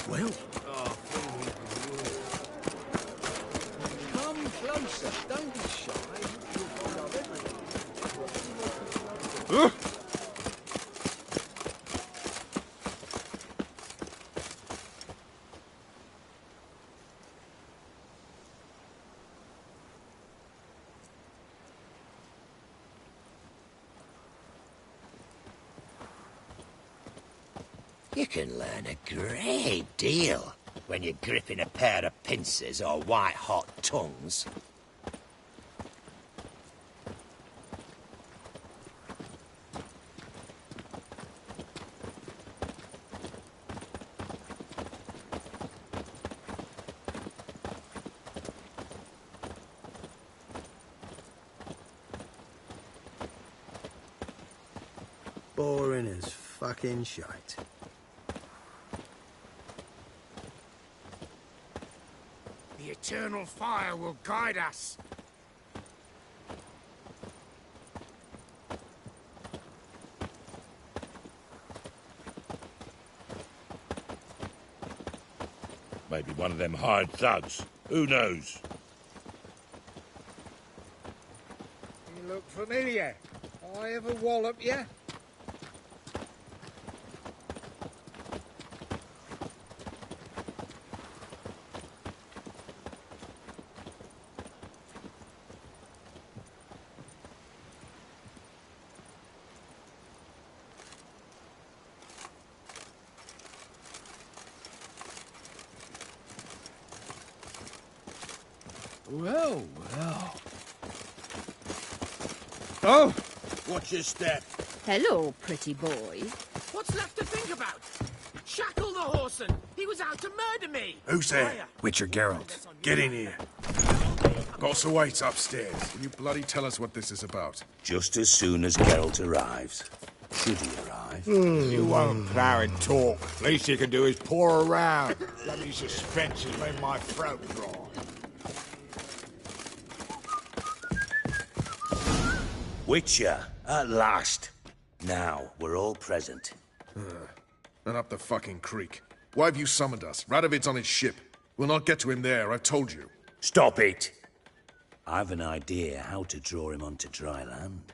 Well, Come closer, don't be shy. You'll find out everything. You can learn a great deal when you're gripping a pair of pincers or white-hot tongues. boring as fucking shite. The eternal fire will guide us. Maybe one of them hired thugs. Who knows? You look familiar. I ever wallop you? Well, well. Oh! Watch your step. Hello, pretty boy. What's left to think about? Shackle the horseman. He was out to murder me. Who's there? Witcher Geralt. Get in here. Boss awaits upstairs. Can you bloody tell us what this is about? Just as soon as Geralt arrives. Should he arrive? You won't plough and talk. Least you can do is pour around. Bloody suspense has made my throat dry. Witcher, at last. Now, we're all present. And up the fucking creek. Why have you summoned us? Radovid's on his ship. We'll not get to him there, I've told you. Stop it! I've an idea how to draw him onto dry land.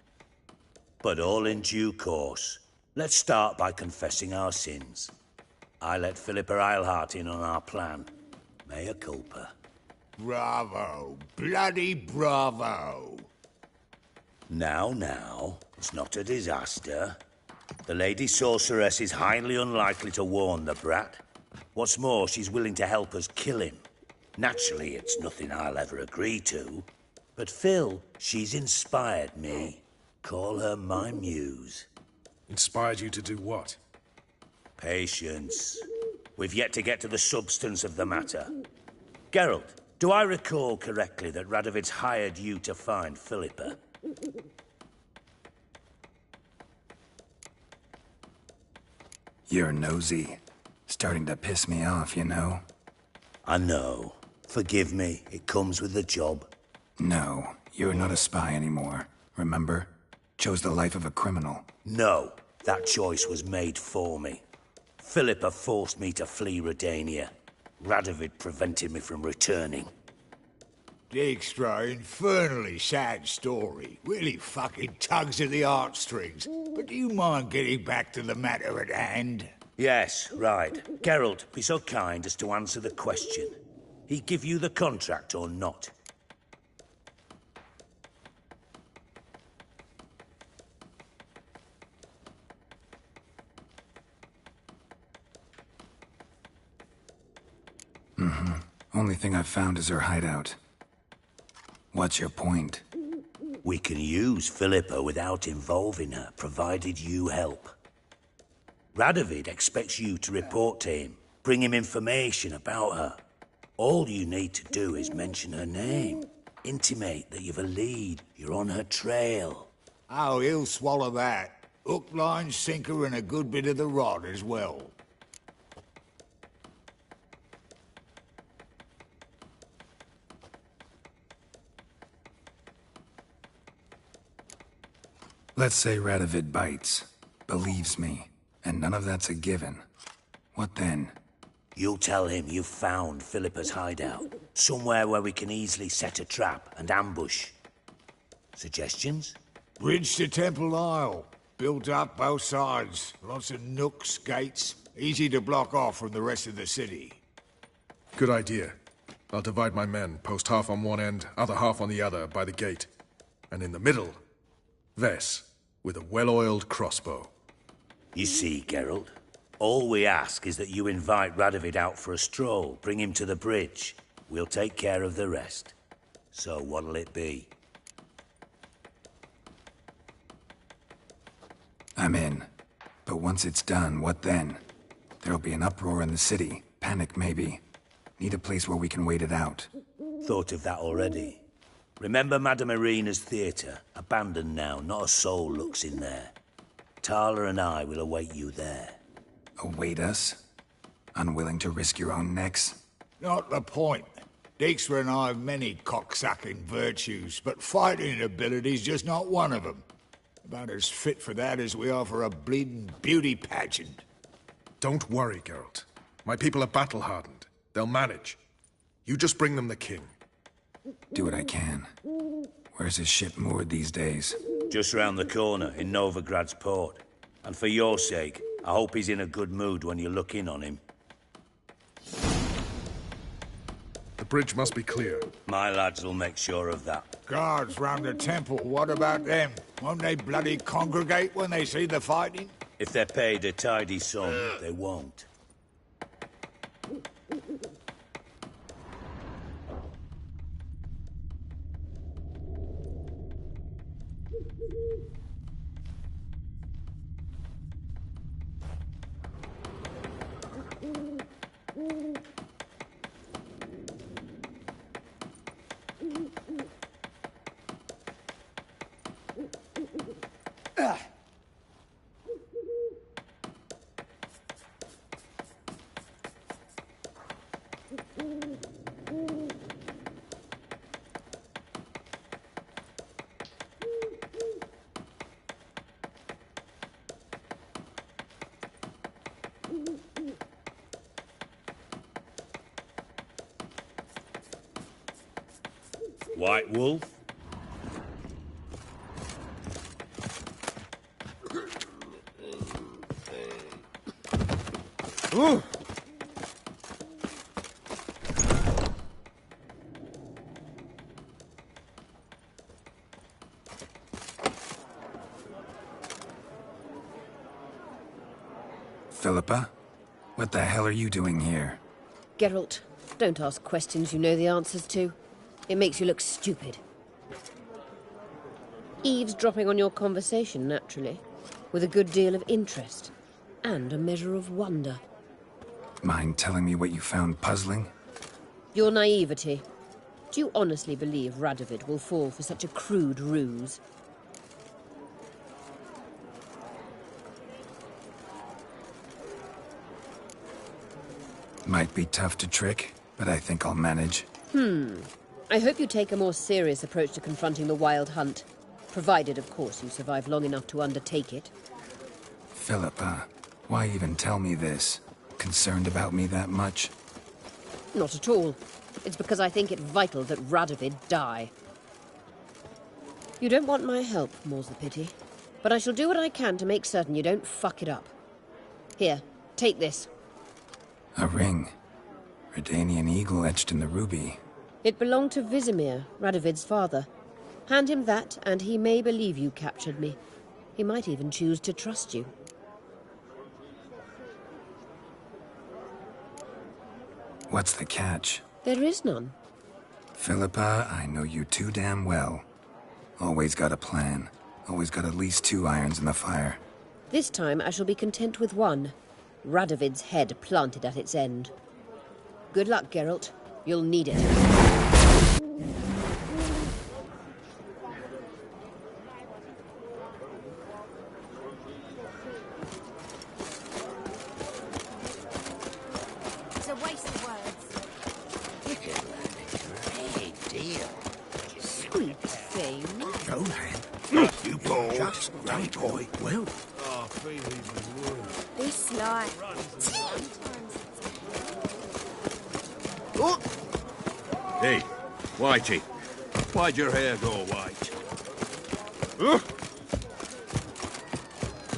But all in due course. Let's start by confessing our sins. I let Philippa Eilhart in on our plan. Mea culpa. Bravo. Bloody bravo. Now, it's not a disaster. The Lady Sorceress is highly unlikely to warn the brat. What's more, she's willing to help us kill him. Naturally, it's nothing I'll ever agree to. But Phil, she's inspired me. Call her my muse. Inspired you to do what? Patience. We've yet to get to the substance of the matter. Geralt, do I recall correctly that Radovid's hired you to find Philippa? You're nosy. Starting to piss me off, you know? I know. Forgive me. It comes with the job. No, you're not a spy anymore. Remember? Chose the life of a criminal. No, that choice was made for me. Philippa forced me to flee Redania. Radovid prevented me from returning. Dijkstra, infernally sad story. Really fucking tugs at the heartstrings. But do you mind getting back to the matter at hand? Yes, right. Geralt, be so kind as to answer the question. He give you the contract or not? Only thing I've found is her hideout. What's your point? We can use Philippa without involving her, provided you help. Radovid expects you to report to him, bring him information about her. All you need to do is mention her name, intimate that you've a lead, you're on her trail. Oh, he'll swallow that. Hook, line, sinker, and a good bit of the rod as well. Let's say Radovid bites, believes me, and none of that's a given. What then? You'll tell him you've found Philippa's hideout. Somewhere where we can easily set a trap and ambush. Suggestions? Bridge to Temple Isle. Built up both sides. Lots of nooks, gates. Easy to block off from the rest of the city. Good idea. I'll divide my men, post half on one end, other half on the other, by the gate. And in the middle, Vess, with a well-oiled crossbow. You see, Geralt, all we ask is that you invite Radovid out for a stroll, bring him to the bridge. We'll take care of the rest. So what'll it be? I'm in. But once it's done, what then? There'll be an uproar in the city. Panic, maybe. Need a place where we can wait it out. Thought of that already. Remember Madame Irina's theatre? Abandoned now, not a soul looks in there. Tala and I will await you there. Await us? Unwilling to risk your own necks? Not the point. Dijkstra and I have many cocksucking virtues, but fighting ability's just not one of them. About as fit for that as we are for a bleeding beauty pageant. Don't worry, Geralt. My people are battle-hardened. They'll manage. You just bring them the king. Do what I can. Where's his ship moored these days? Just round the corner, in Novigrad's port. And for your sake, I hope he's in a good mood when you look in on him. The bridge must be clear. My lads will make sure of that. Guards round the temple, what about them? Won't they bloody congregate when they see the fighting? If they're paid a tidy sum, they won't. White Wolf? Ooh. Philippa? What the hell are you doing here? Geralt, don't ask questions you know the answers to. It makes you look stupid. Eavesdropping on your conversation, naturally, with a good deal of interest and a measure of wonder. Mind telling me what you found puzzling? Your naivety. Do you honestly believe Radovid will fall for such a crude ruse? Might be tough to trick, but I think I'll manage. I hope you take a more serious approach to confronting the Wild Hunt. Provided, of course, you survive long enough to undertake it. Philippa, why even tell me this? Concerned about me that much? Not at all. It's because I think it vital that Radovid die. You don't want my help, more's the pity. But I shall do what I can to make certain you don't fuck it up. Here, take this. A ring. Redanian eagle etched in the ruby. It belonged to Vizimir, Radovid's father. Hand him that, and he may believe you captured me. He might even choose to trust you. What's the catch? There is none. Philippa, I know you too damn well. Always got a plan. Always got at least 2 irons in the fire. This time I shall be content with one. Radovid's head planted at its end. Good luck, Geralt. You'll need it. It's a waste of words. You can learn a great deal. Sweet thing. Go, man. You just don't boy. Well, This life. Sometimes it's Hey, Whitey. Why'd your hair go white?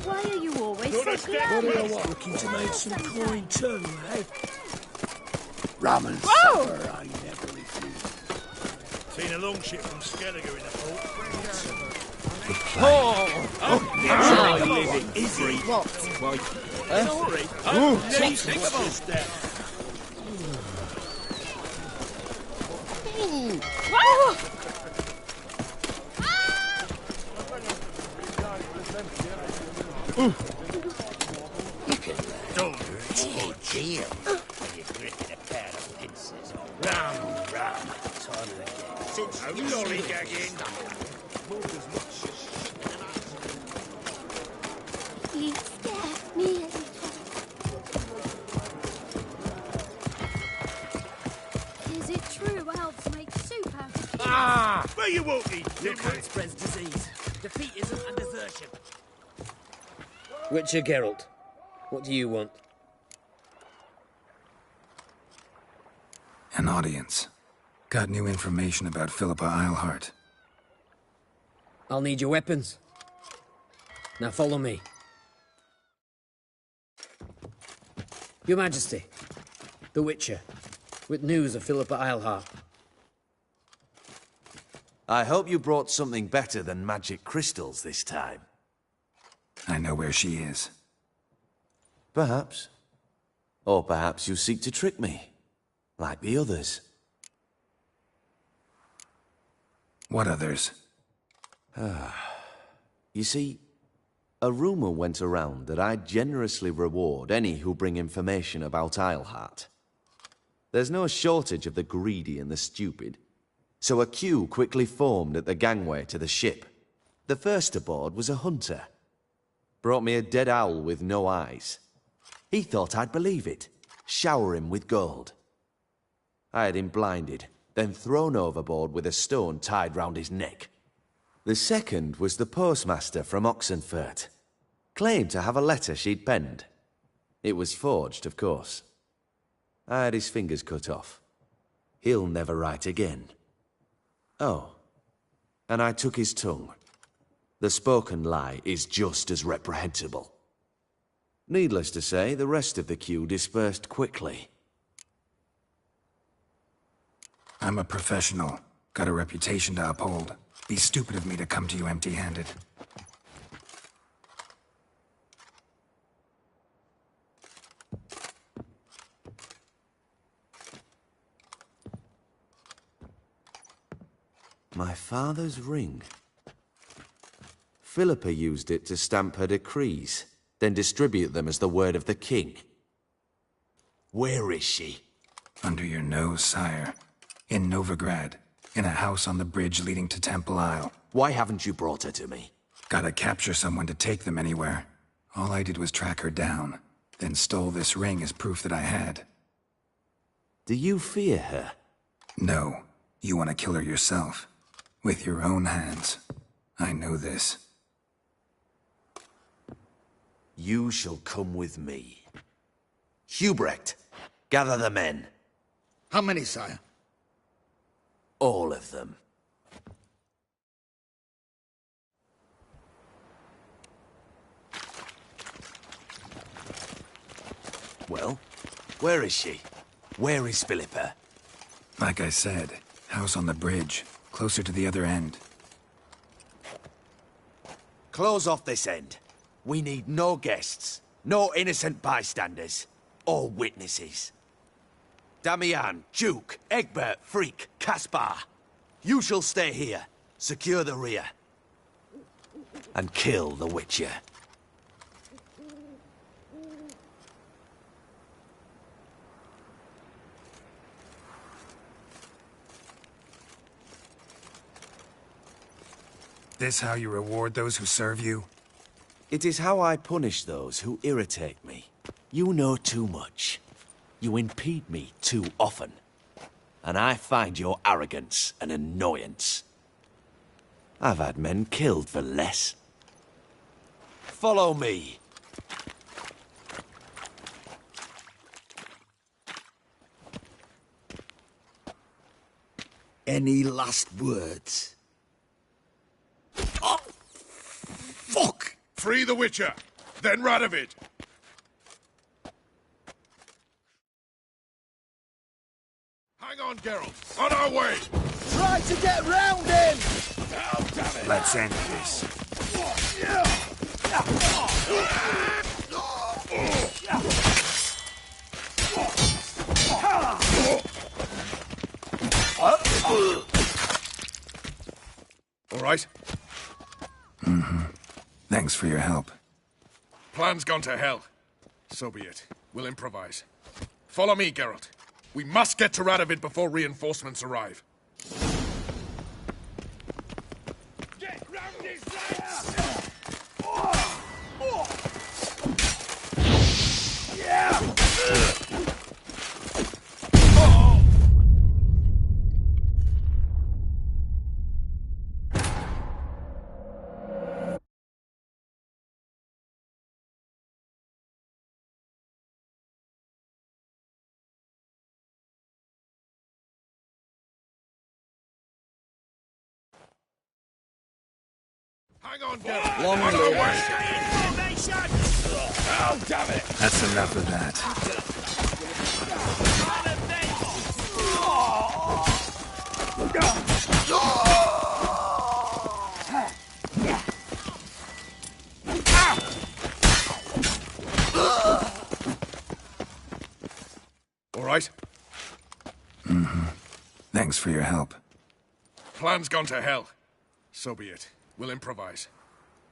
Why are you always so glad? Looking to make some coin too, eh? Rum and Whoa! supper, I never refuse. Seen a long ship from Skelliger in the port. Is he? What? Oh, Jim. You're gripping a pair of pincers. Rum. Time again. Since you lollygagging. You scare me a little. Is it true elves make soup out of kids? Where you walking, Look how Dimwit? it spreads disease. Defeatism and desertion. Witcher Geralt, what do you want? An audience. Got new information about Philippa Eilhart. I'll need your weapons. Now follow me. Your Majesty, the Witcher, with news of Philippa Eilhart. I hope you brought something better than magic crystals this time. I know where she is. Perhaps. Or perhaps you seek to trick me, like the others. What others? You see, a rumor went around that I'd generously reward any who bring information about Eilhart. There's no shortage of the greedy and the stupid, so a queue quickly formed at the gangway to the ship. The first aboard was a hunter. Brought me a dead owl with no eyes. He thought I'd believe it, shower him with gold. I had him blinded, then thrown overboard with a stone tied round his neck. The second was the postmaster from Oxenfurt. Claimed to have a letter she'd penned. It was forged, of course. I had his fingers cut off. He'll never write again. Oh, and I took his tongue. The spoken lie is just as reprehensible. Needless to say, the rest of the queue dispersed quickly. I'm a professional. Got a reputation to uphold. Be stupid of me to come to you empty-handed. My father's ring. Philippa used it to stamp her decrees, then distribute them as the word of the king. Where is she? Under your nose, sire. In Novigrad. In a house on the bridge leading to Temple Isle. Why haven't you brought her to me? Gotta capture someone to take them anywhere. All I did was track her down, then stole this ring as proof that I had. Do you fear her? No. You want to kill her yourself. With your own hands. I know this. You shall come with me. Hubrecht, gather the men. How many, sire? All of them. Well, where is she? Where is Philippa? Like I said, house on the bridge, closer to the other end. Close off this end. We need no guests, no innocent bystanders, or witnesses. Damian, Duke, Egbert, Freak, Caspar. You shall stay here, secure the rear, and kill the Witcher. This how you reward those who serve you? It is how I punish those who irritate me. You know too much. You impede me too often. And I find your arrogance an annoyance. I've had men killed for less. Follow me. Any last words? Oh, fuck! Free the Witcher, then Radovid. Hang on, Geralt. On our way. Try to get round him! Oh, damn it. Let's end this. All right. Thanks for your help. Plan's gone to hell. So be it. We'll improvise. Follow me, Geralt. We must get to Radovid before reinforcements arrive. Get round his legs! Hang on, Geralt. Long On our live. way. Formation! Oh, damn it! That's enough of that. All right. Thanks for your help. Plan's gone to hell. So be it. We'll improvise.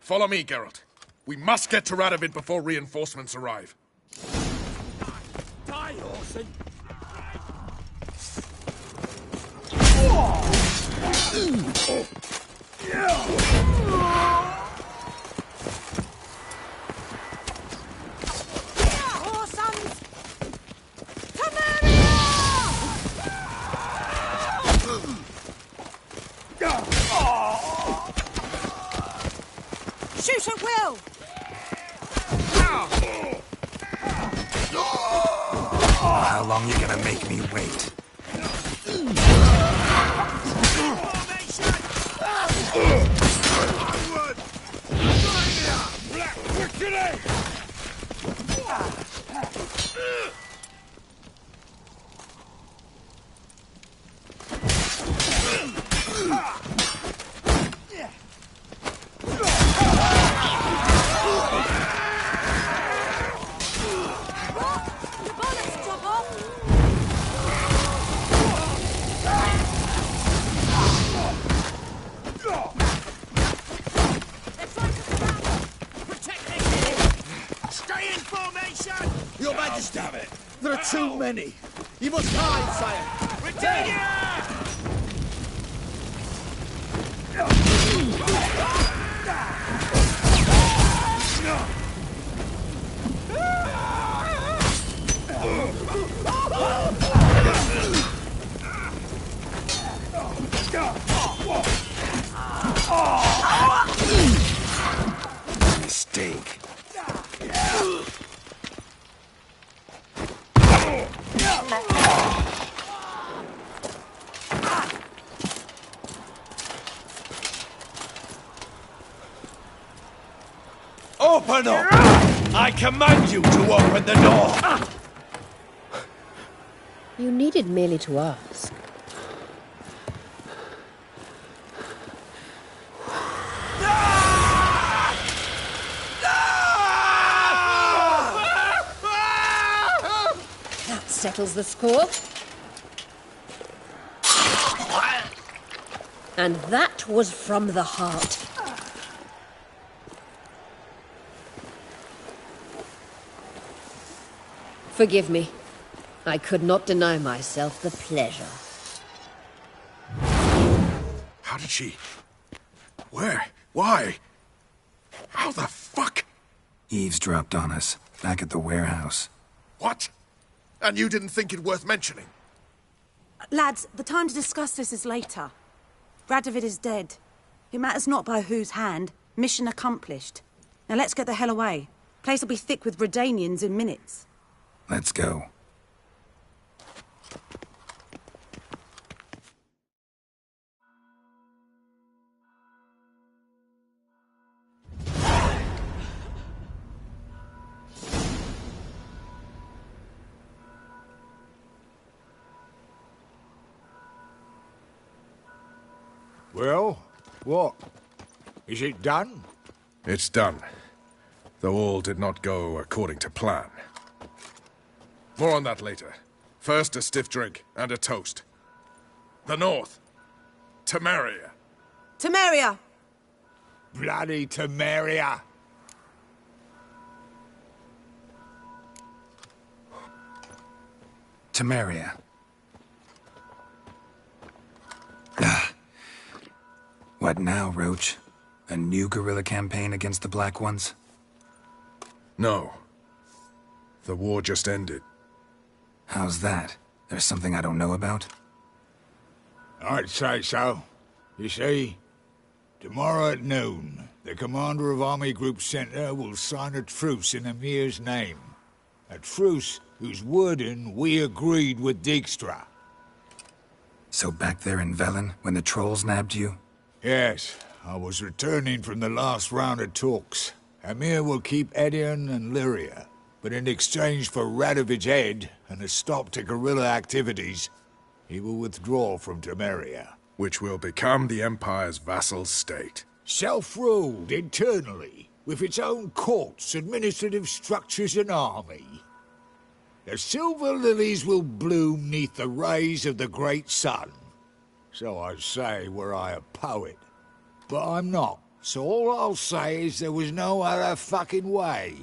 Follow me, Geralt. We must get to Radovid before reinforcements arrive. Die, Orson! Orsons! Come here! Shoot at will! How long you gonna make me wait? Black Witchery! The bullets drop off! They're trying to surround! Protect me! Stay in formation! Your Majesty, there are too many. You must hide, sire. Britannia! Mistake. Open up! I command you to open the door! You needed merely to ask. That settles the score. And that was from the heart. Forgive me. I could not deny myself the pleasure. How did she... Where? Why? How the fuck? Eavesdropped on us, back at the warehouse. What? And you didn't think it worth mentioning? Lads, the time to discuss this is later. Radovid is dead. It matters not by whose hand. Mission accomplished. Now let's get the hell away. Place will be thick with Redanians in minutes. Let's go. Well, what? Is it done? It's done, though all did not go according to plan. More on that later. First, a stiff drink and a toast. The North. Temeria. Temeria! Bloody Temeria! Temeria. What now, Roach? A new guerrilla campaign against the Black Ones? No. The war just ended. How's that? There's something I don't know about? I'd say so. You see, tomorrow at noon, the commander of Army Group Center will sign a truce in Emir's name. A truce whose wording we agreed with Dijkstra. So back there in Velen, when the trolls nabbed you? Yes, I was returning from the last round of talks. Emir will keep Edion and Lyria, but in exchange for Radovid's head and a stop to guerrilla activities, he will withdraw from Temeria. Which will become the Empire's vassal state. Self-ruled internally, with its own courts, administrative structures and army. The silver lilies will bloom neath the rays of the great sun. So I say were I a poet. But I'm not, so all I'll say is there was no other fucking way.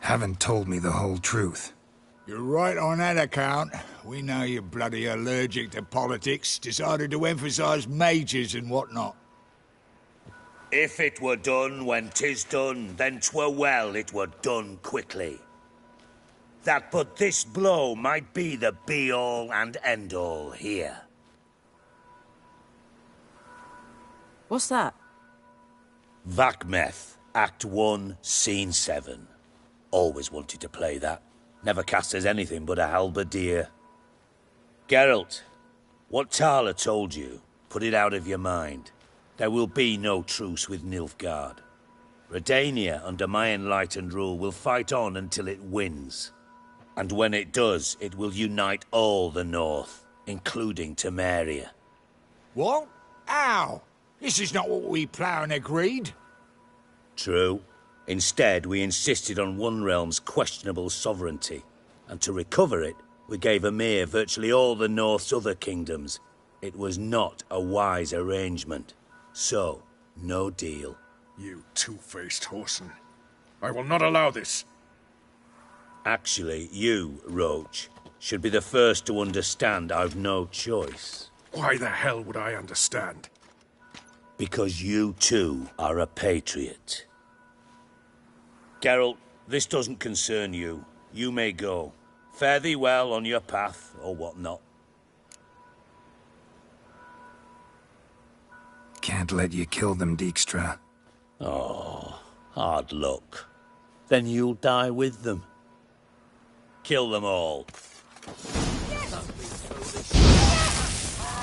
Haven't told me the whole truth. You're right on that account. We know you're bloody allergic to politics, decided to emphasize majors and whatnot. If it were done when 'tis done, then 'twere well it were done quickly. That but this blow might be the be-all and end-all here. What's that? Vakmeth, Act 1, Scene 7. Always wanted to play that. Never cast as anything but a halberdier. Geralt, what Tala told you, put it out of your mind. There will be no truce with Nilfgaard. Redania, under my enlightened rule, will fight on until it wins. And when it does, it will unite all the North, including Temeria. What? How? This is not what we planned and agreed. True. Instead, we insisted on one realm's questionable sovereignty. And to recover it, we gave Emir virtually all the North's other kingdoms. It was not a wise arrangement. So, no deal. You two-faced whoreson. I will not allow this. Actually, you, Roach, should be the first to understand I've no choice. Why the hell would I understand? Because you too are a patriot. Geralt, this doesn't concern you. You may go. Fare thee well on your path, or whatnot. Can't let you kill them, Dijkstra. Oh, hard luck. Then you'll die with them. Kill them all.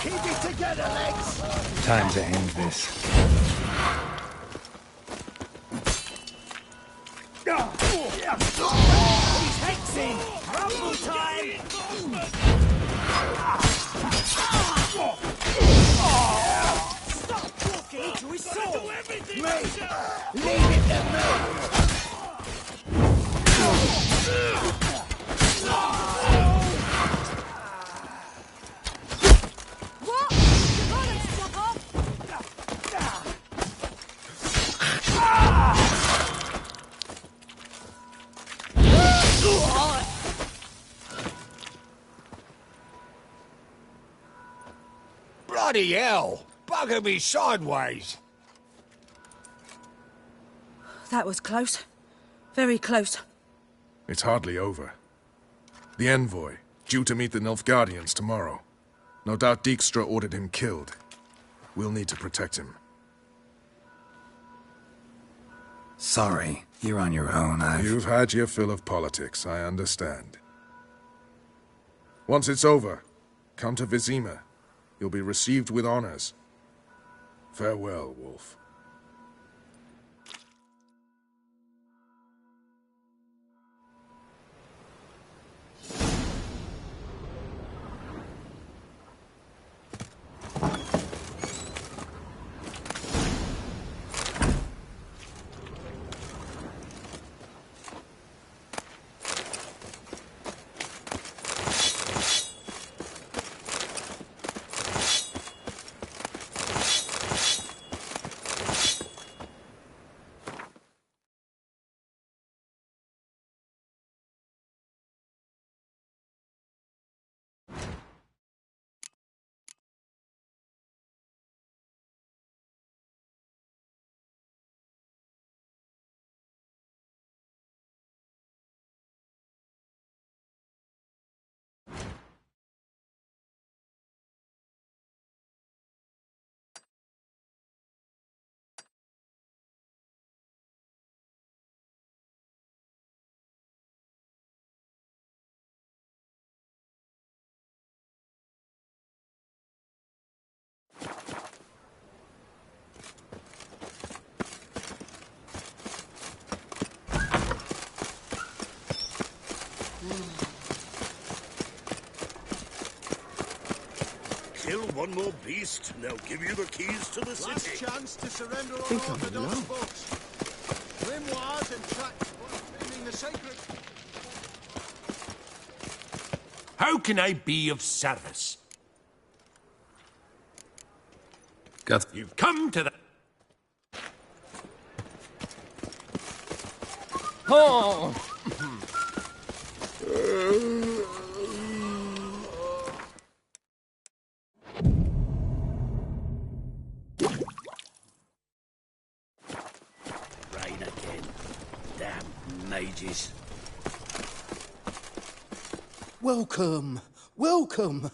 Keep it together, legs! Time to end this. He's hexing! Rumble time! Stop walking to his soul! Mate! Leave it to me! What? You gotta stop off! Bloody hell! Bugger me sideways! That was close. Very close. It's hardly over. The envoy, due to meet the Nilfgaardians tomorrow. No doubt Dijkstra ordered him killed. We'll need to protect him. Sorry, you're on your own. You've had your fill of politics, I understand. Once it's over, come to Vizima. You'll be received with honors. Farewell, Wolf. one more beast, and they'll give you the keys to the Last city. chance to surrender all Orthodox books. Grimoires and tracts blaspheming the sacred... How can I be of service? You've come to the... Oh! Rain again. Damn mages. Welcome! Welcome!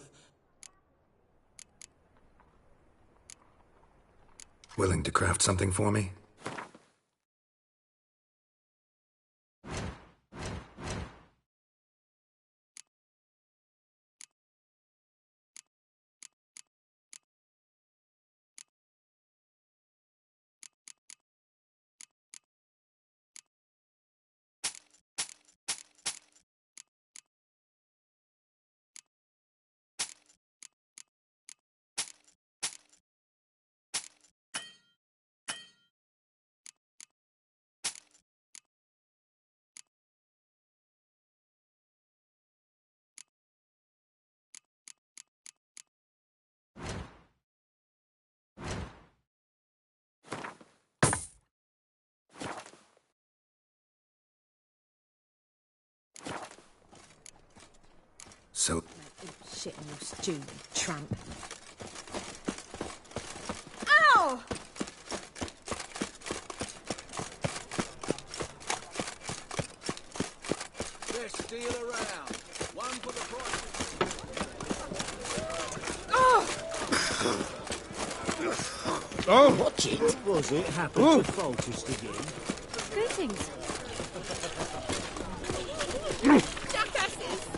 Willing to craft something for me? So... Shit in your stew, you tramp. Ow! There's steel around. One for the price. Oh! Watch it. What was it? Happened to Faultist again? Greetings. Jackasses!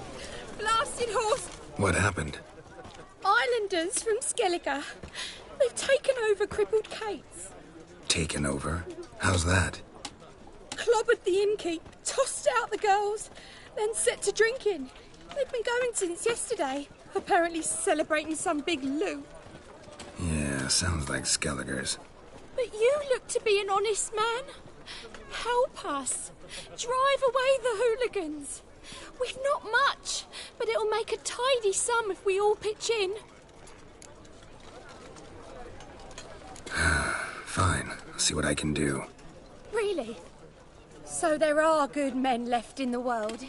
Blasted horse! What happened? Islanders from Skellige. They've taken over crippled Kate's. Taken over? How's that? Clobbered the innkeep, tossed out the girls, then set to drinking. They've been going since yesterday, apparently celebrating some big loot. Yeah, sounds like Skellige's. But you look to be an honest man. Help us. Drive away the hooligans. We've not much, but it'll make a tidy sum if we all pitch in. Fine, I'll see what I can do. Really? So there are good men left in the world?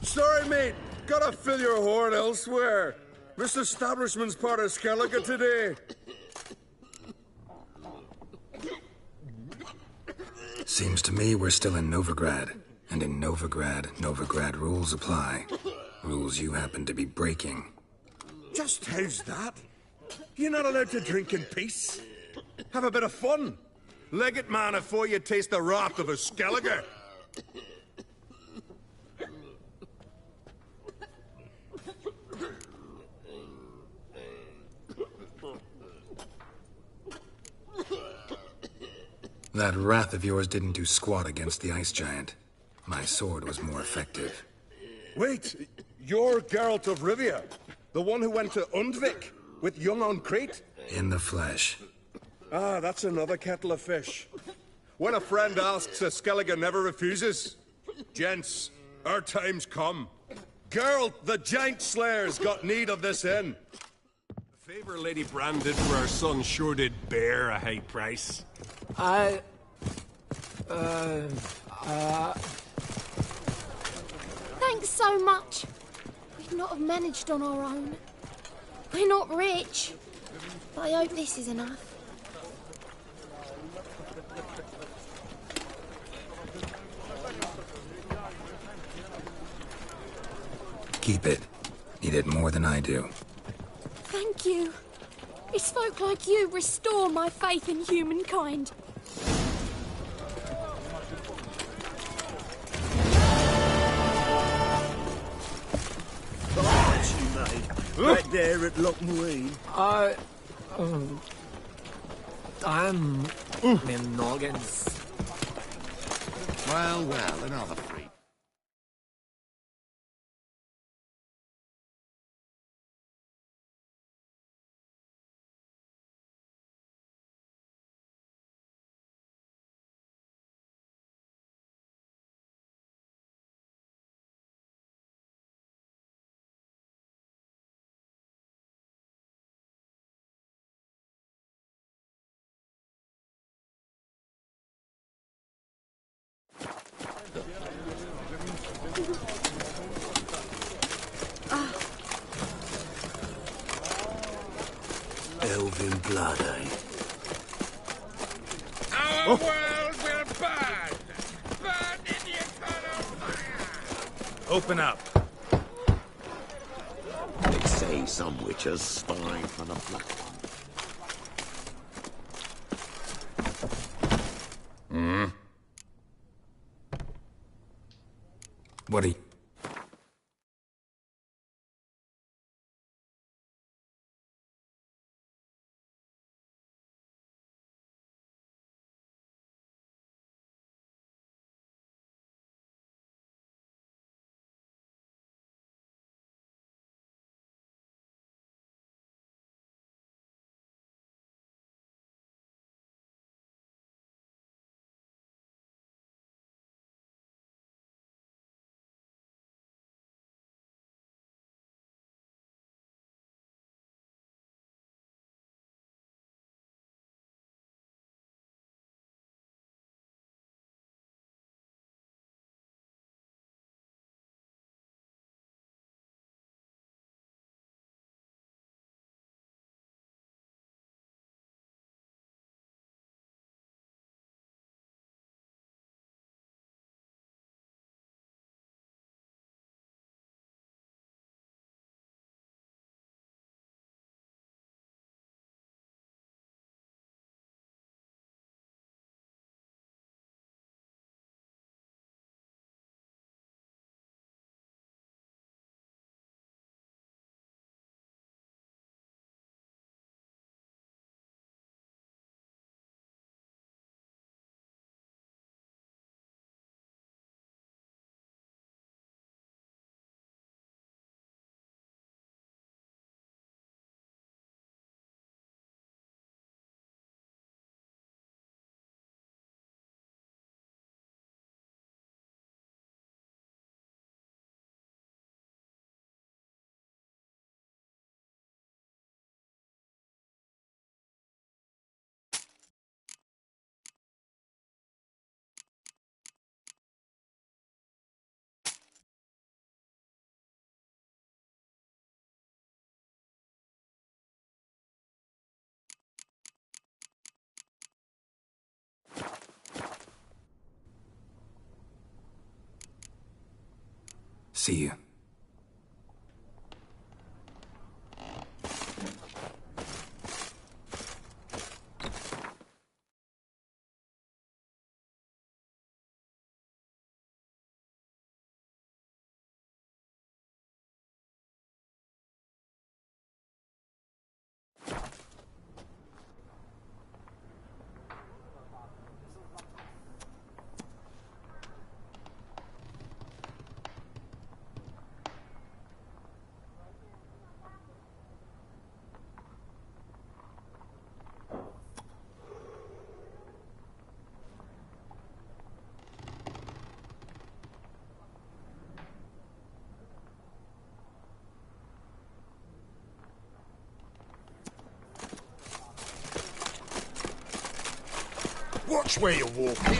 Sorry, mate. Gotta fill your horn elsewhere. This establishment's part of Skellige today. Seems to me we're still in Novigrad. And in Novigrad rules apply. Rules you happen to be breaking. Just how's that? You're not allowed to drink in peace. Have a bit of fun. Leg it, man, before you taste the wrath of a Skellige. That wrath of yours didn't do squat against the ice giant. My sword was more effective. Wait, you're Geralt of Rivia, the one who went to Undvik with young on Crete? In the flesh. Ah, that's another kettle of fish. When a friend asks, a Skellige never refuses. Gents, our time's come. Geralt, the giant slayer's got need of this inn. The favor Lady Brand did for our son sure did bear a high price. so much. We'd not have managed on our own. We're not rich, but I hope this is enough. Keep it. Need it more than I do. Thank you. It's folk like you restore my faith in humankind. What you made? Right there at Lochmarine. I'm in Noggins. Well, another freak. Elven blood, eh? Our world will burn! Burn in the eternal fire! Open up. They say some witches spy for the Black One. What are you... See you. Watch where you're walking.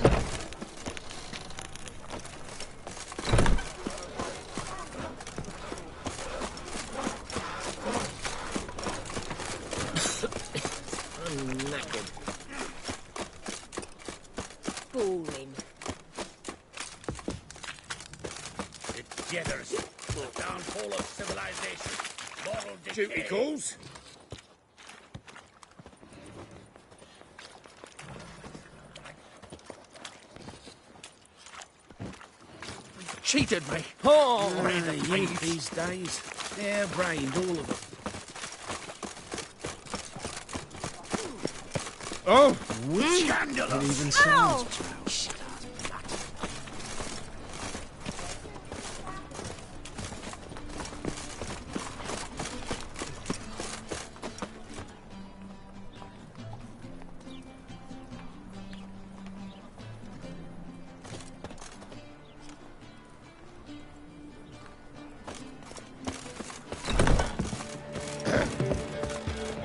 hall of civilization. Moral duty calls. Cheated me. Oh, the youth these days. Hair-brained, all of them. Oh! Scandalous! It even sounds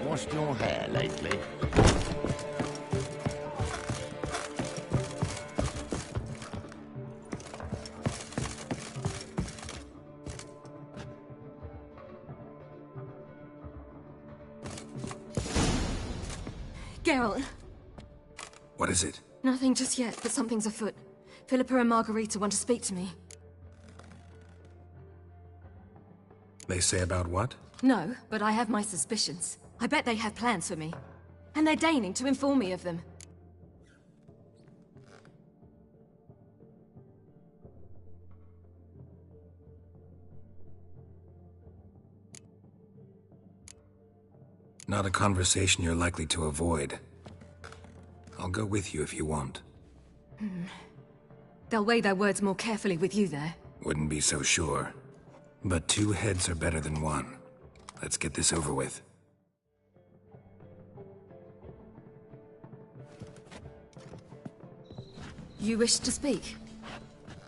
Washed your hair lately? Geralt. What is it? Nothing just yet, but something's afoot. Philippa and Margarita want to speak to me. They say about what? No, but I have my suspicions. I bet they have plans for me. And they're deigning to inform me of them. Not a conversation you're likely to avoid. I'll go with you if you want. They'll weigh their words more carefully with you there. Wouldn't be so sure. But 2 heads are better than 1. Let's get this over with. You wish to speak?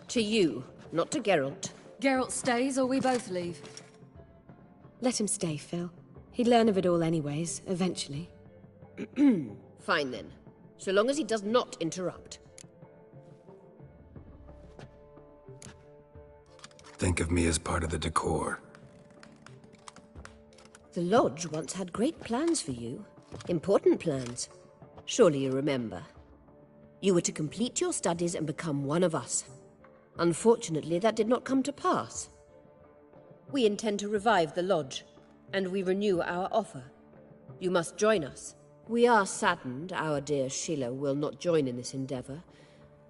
To you, not to Geralt. Geralt stays or we both leave. Let him stay, Phil. He'd learn of it all anyways, eventually. Fine then. So long as he does not interrupt. Think of me as part of the decor. The Lodge once had great plans for you. Important plans. Surely you remember. You were to complete your studies and become one of us. Unfortunately, that did not come to pass. We intend to revive the Lodge, and we renew our offer. You must join us. We are saddened our dear Sheila will not join in this endeavor,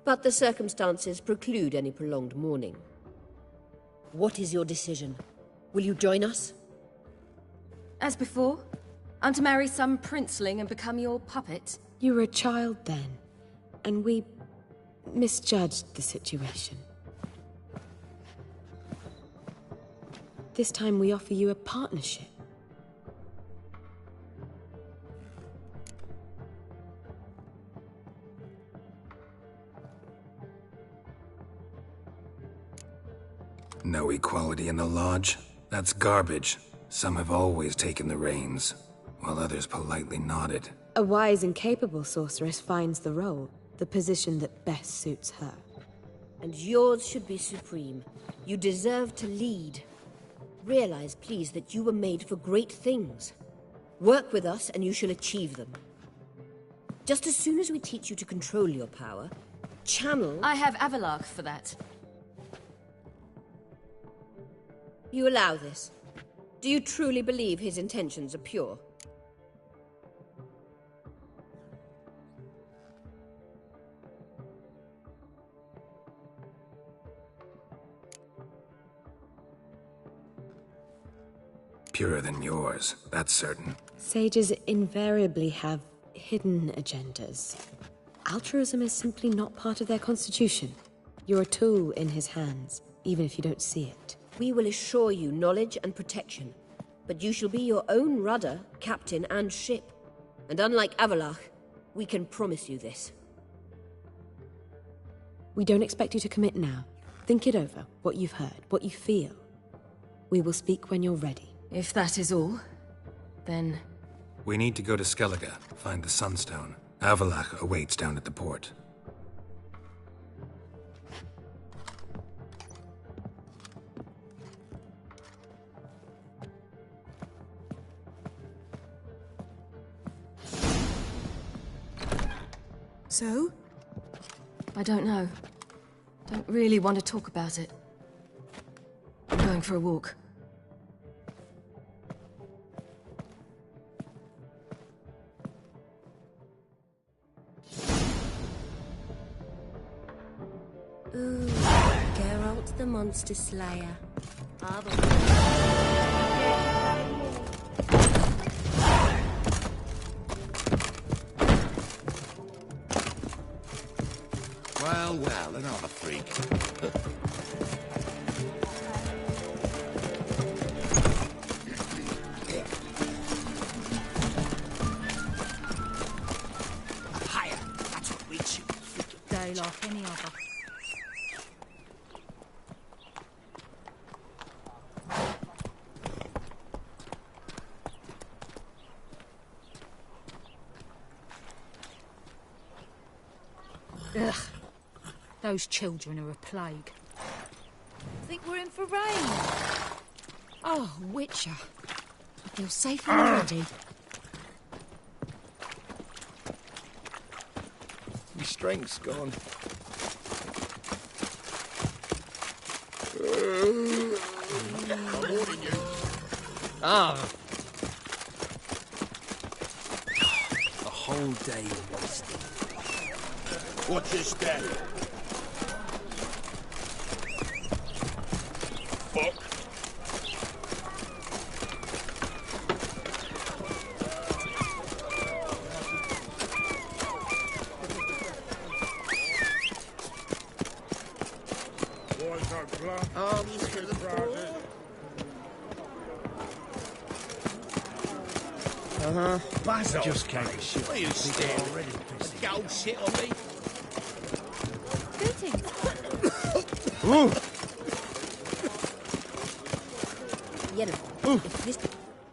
but the circumstances preclude any prolonged mourning. What is your decision? Will you join us? As before, I'm to marry some princeling and become your puppet. You were a child then, and we misjudged the situation. This time we offer you a partnership. No equality in the Lodge? That's garbage. Some have always taken the reins, while others politely nodded. A wise and capable sorceress finds the role, the position that best suits her. And yours should be supreme. You deserve to lead. Realize, please, that you were made for great things. Work with us and you shall achieve them. Just as soon as we teach you to control your power, channel... I have Avalark for that. You allow this? Do you truly believe his intentions are pure? Purer than yours, that's certain. Sages invariably have hidden agendas. Altruism is simply not part of their constitution. You're a tool in his hands, even if you don't see it. We will assure you knowledge and protection, but you shall be your own rudder, captain, and ship. And unlike Avalark, we can promise you this. We don't expect you to commit now. Think it over, what you've heard, what you feel. We will speak when you're ready. If that is all, then... We need to go to Skellige, find the Sunstone. Avalach awaits down at the port. So? I don't know. Don't really want to talk about it. I'm going for a walk. Ooh, Geralt the Monster Slayer. Well, well, another freak. Higher. That's what we shoot. Day like any other. Ugh. Those children are a plague. Think we're in for rain. Oh, Witcher. I feel safe already. My strength's gone. I'm warning you. Ah. A whole day wasted. What's this step? Fuck. Boys are glad. Arms for the Crowded. Basil. Just came to shit. What are you staring? Already pissing. Go shit on me. Greetings.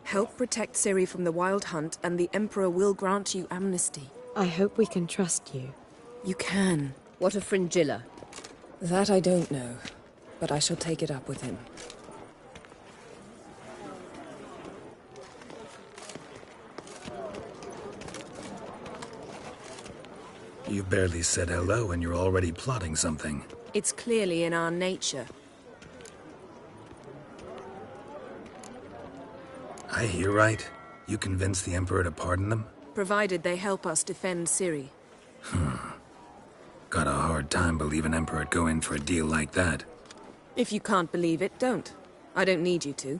Help protect Ciri from the Wild Hunt, and the Emperor will grant you amnesty. I hope we can trust you. You can. What of Fringilla? That I don't know, but I shall take it up with him. You barely said hello and you're already plotting something. It's clearly in our nature. I hear right. You convinced the Emperor to pardon them? Provided they help us defend Ciri. Got a hard time believing Emperor'd go in for a deal like that. If you can't believe it, don't. I don't need you to.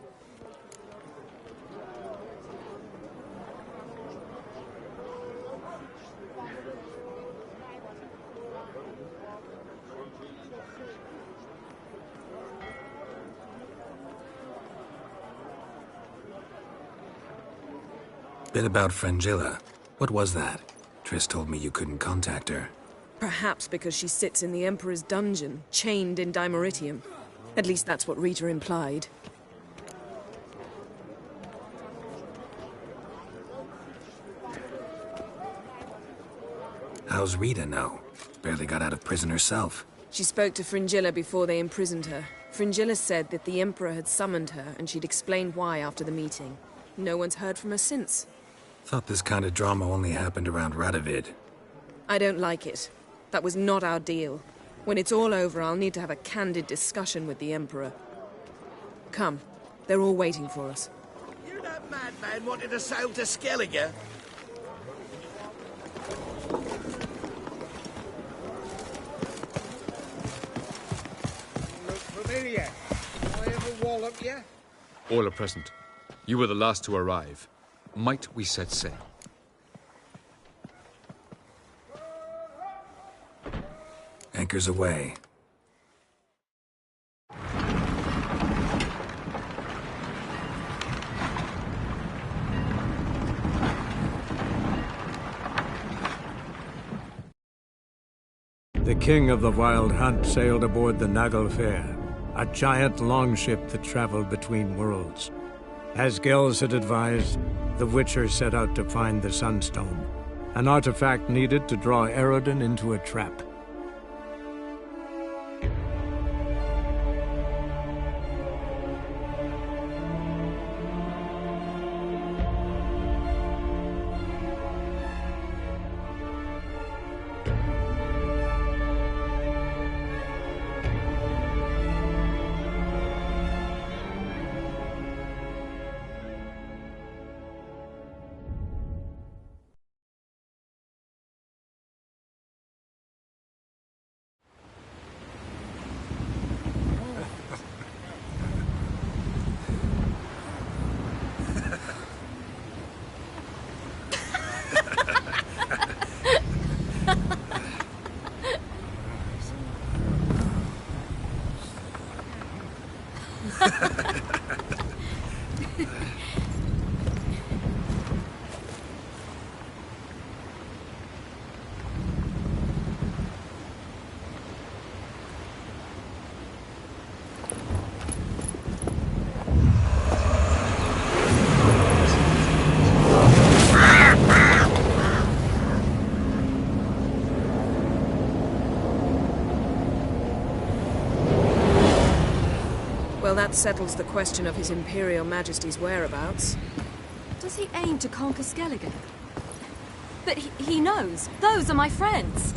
Bit about Fringilla. What was that? Triss told me you couldn't contact her. Perhaps because she sits in the Emperor's dungeon, chained in Dimeritium. At least that's what Rita implied. How's Rita now? Barely got out of prison herself. She spoke to Fringilla before they imprisoned her. Fringilla said that the Emperor had summoned her, and she'd explained why after the meeting. No one's heard from her since. Thought this kind of drama only happened around Radovid. I don't like it. That was not our deal. When it's all over, I'll need to have a candid discussion with the Emperor. Come. They're all waiting for us. You that madman wanted to sail to Skellige? Look familiar. I ever wallop you? All are present. You were the last to arrive. Might we set sail? Anchors away. The king of the Wild Hunt sailed aboard the Naglfare, a giant longship that traveled between worlds. As Gels had advised, the Witcher set out to find the Sunstone, an artifact needed to draw Eredin into a trap. That settles the question of His Imperial Majesty's whereabouts. Does he aim to conquer Skellige? But he knows. Those are my friends.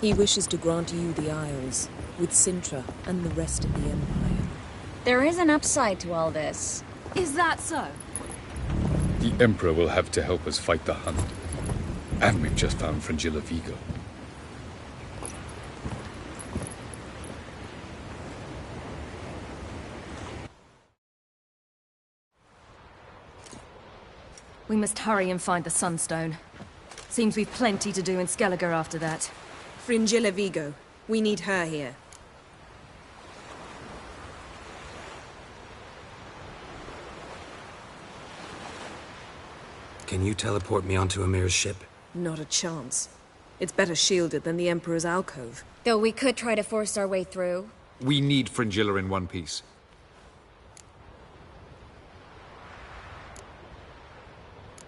He wishes to grant you the Isles, with Sintra and the rest of the Empire. There is an upside to all this. Is that so? The Emperor will have to help us fight the Hunt. And we've just found Fringilla Vigo. We must hurry and find the Sunstone. Seems we've plenty to do in Skellige after that. Fringilla Vigo. We need her here. Can you teleport me onto Amir's ship? Not a chance. It's better shielded than the Emperor's alcove. Though we could try to force our way through. We need Fringilla in one piece.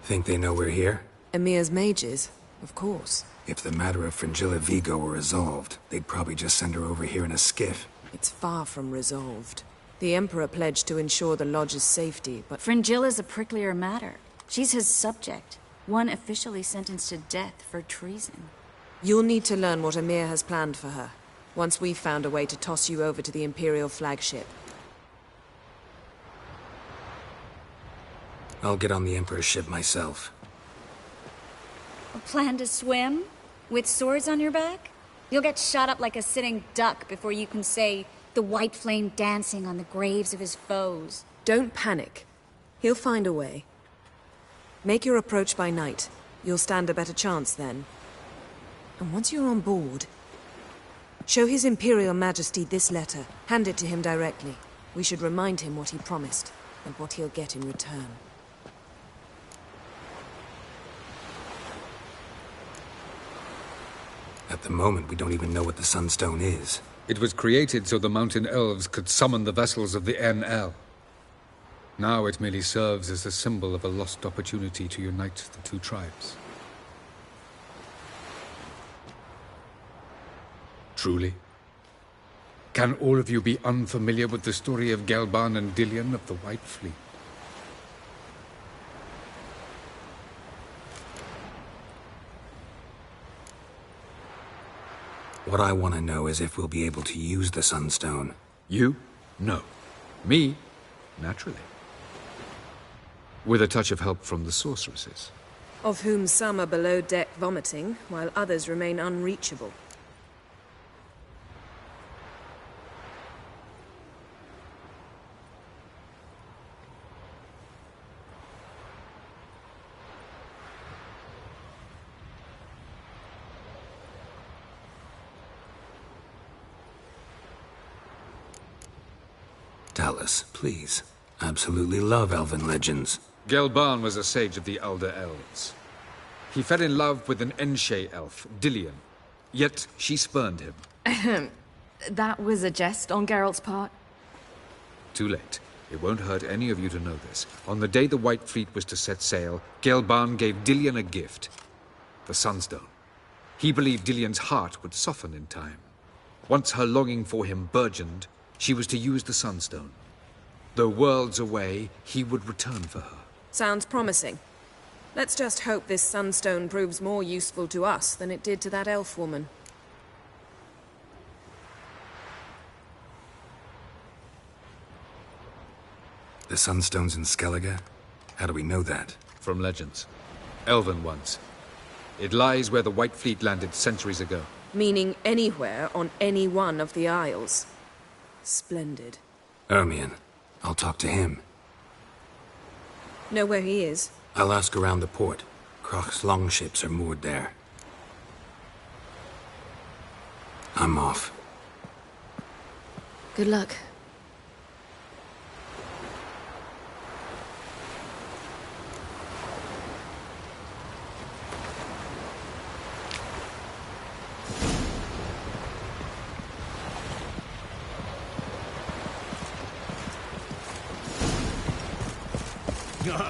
Think they know we're here? Emir's mages, of course. If the matter of Fringilla Vigo were resolved, they'd probably just send her over here in a skiff. It's far from resolved. The Emperor pledged to ensure the Lodge's safety, but... Fringilla's a pricklier matter. She's his subject, one officially sentenced to death for treason. You'll need to learn what Emir has planned for her, once we've found a way to toss you over to the Imperial flagship. I'll get on the Emperor's ship myself. A plan to swim? With swords on your back? You'll get shot up like a sitting duck before you can say, the white flame dancing on the graves of his foes. Don't panic. He'll find a way. Make your approach by night. You'll stand a better chance then. And once you're on board, show His Imperial Majesty this letter. Hand it to him directly. We should remind him what he promised, and what he'll get in return. At the moment, we don't even know what the Sunstone is. It was created so the Mountain Elves could summon the vessels of the NL. Now it merely serves as a symbol of a lost opportunity to unite the two tribes. Truly? Can all of you be unfamiliar with the story of Gelban and Dillion of the White Fleet? What I want to know is if we'll be able to use the Sunstone. You? No. Me? Naturally. With a touch of help from the sorceresses. Of whom some are below deck vomiting, while others remain unreachable. Tell us, please. Absolutely love elven legends. Gelban was a sage of the Elder Elves. He fell in love with an Enshe elf, Dillion. Yet she spurned him. That was a jest on Geralt's part? Too late. It won't hurt any of you to know this. On the day the White Fleet was to set sail, Gelban gave Dillion a gift. The Sunstone. He believed Dillion's heart would soften in time. Once her longing for him burgeoned, she was to use the Sunstone. Though worlds away, he would return for her. Sounds promising. Let's just hope this Sunstone proves more useful to us than it did to that elf woman. The Sunstone's in Skellige? How do we know that? From legends. Elven ones. It lies where the White Fleet landed centuries ago. Meaning anywhere on any one of the Isles. Splendid. Ermion. I'll talk to him. Know where he is? I'll ask around the port. Croc's longships are moored there. I'm off. Good luck.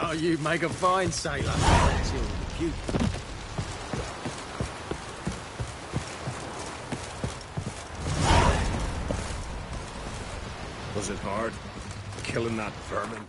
Oh, you make a fine sailor. Cute. Was Was it hard? Killing that vermin?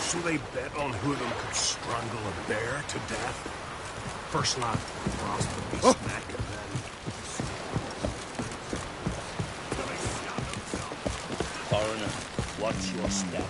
So they bet on who of them could strangle a bear to death? First lad, Frost would be smack, and then... Foreigner, watch your step.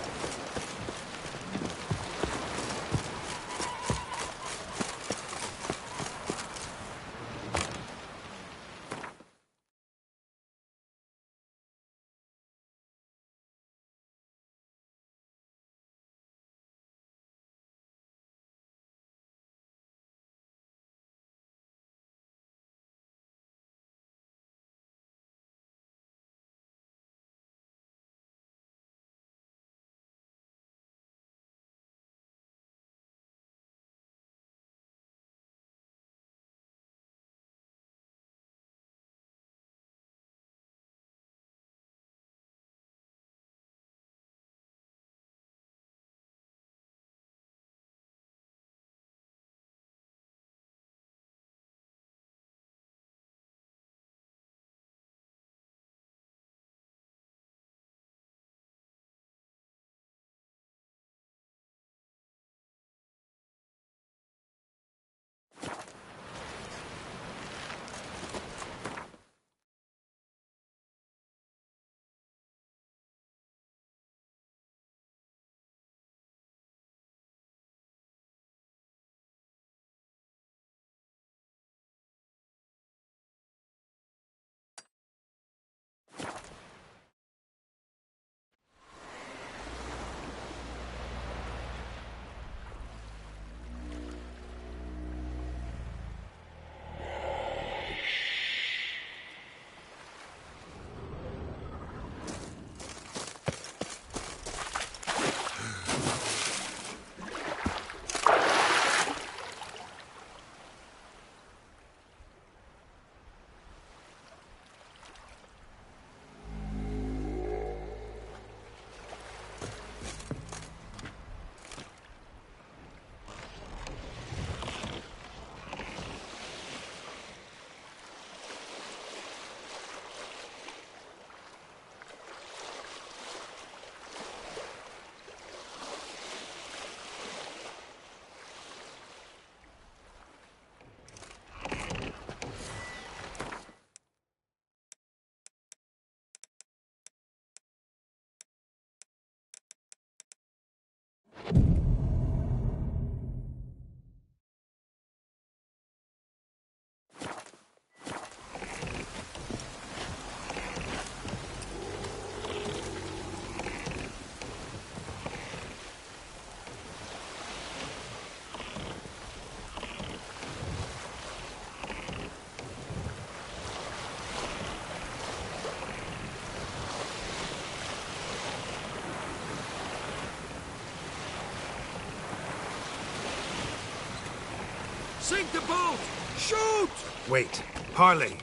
Sink the boat! Shoot! Wait, Harley.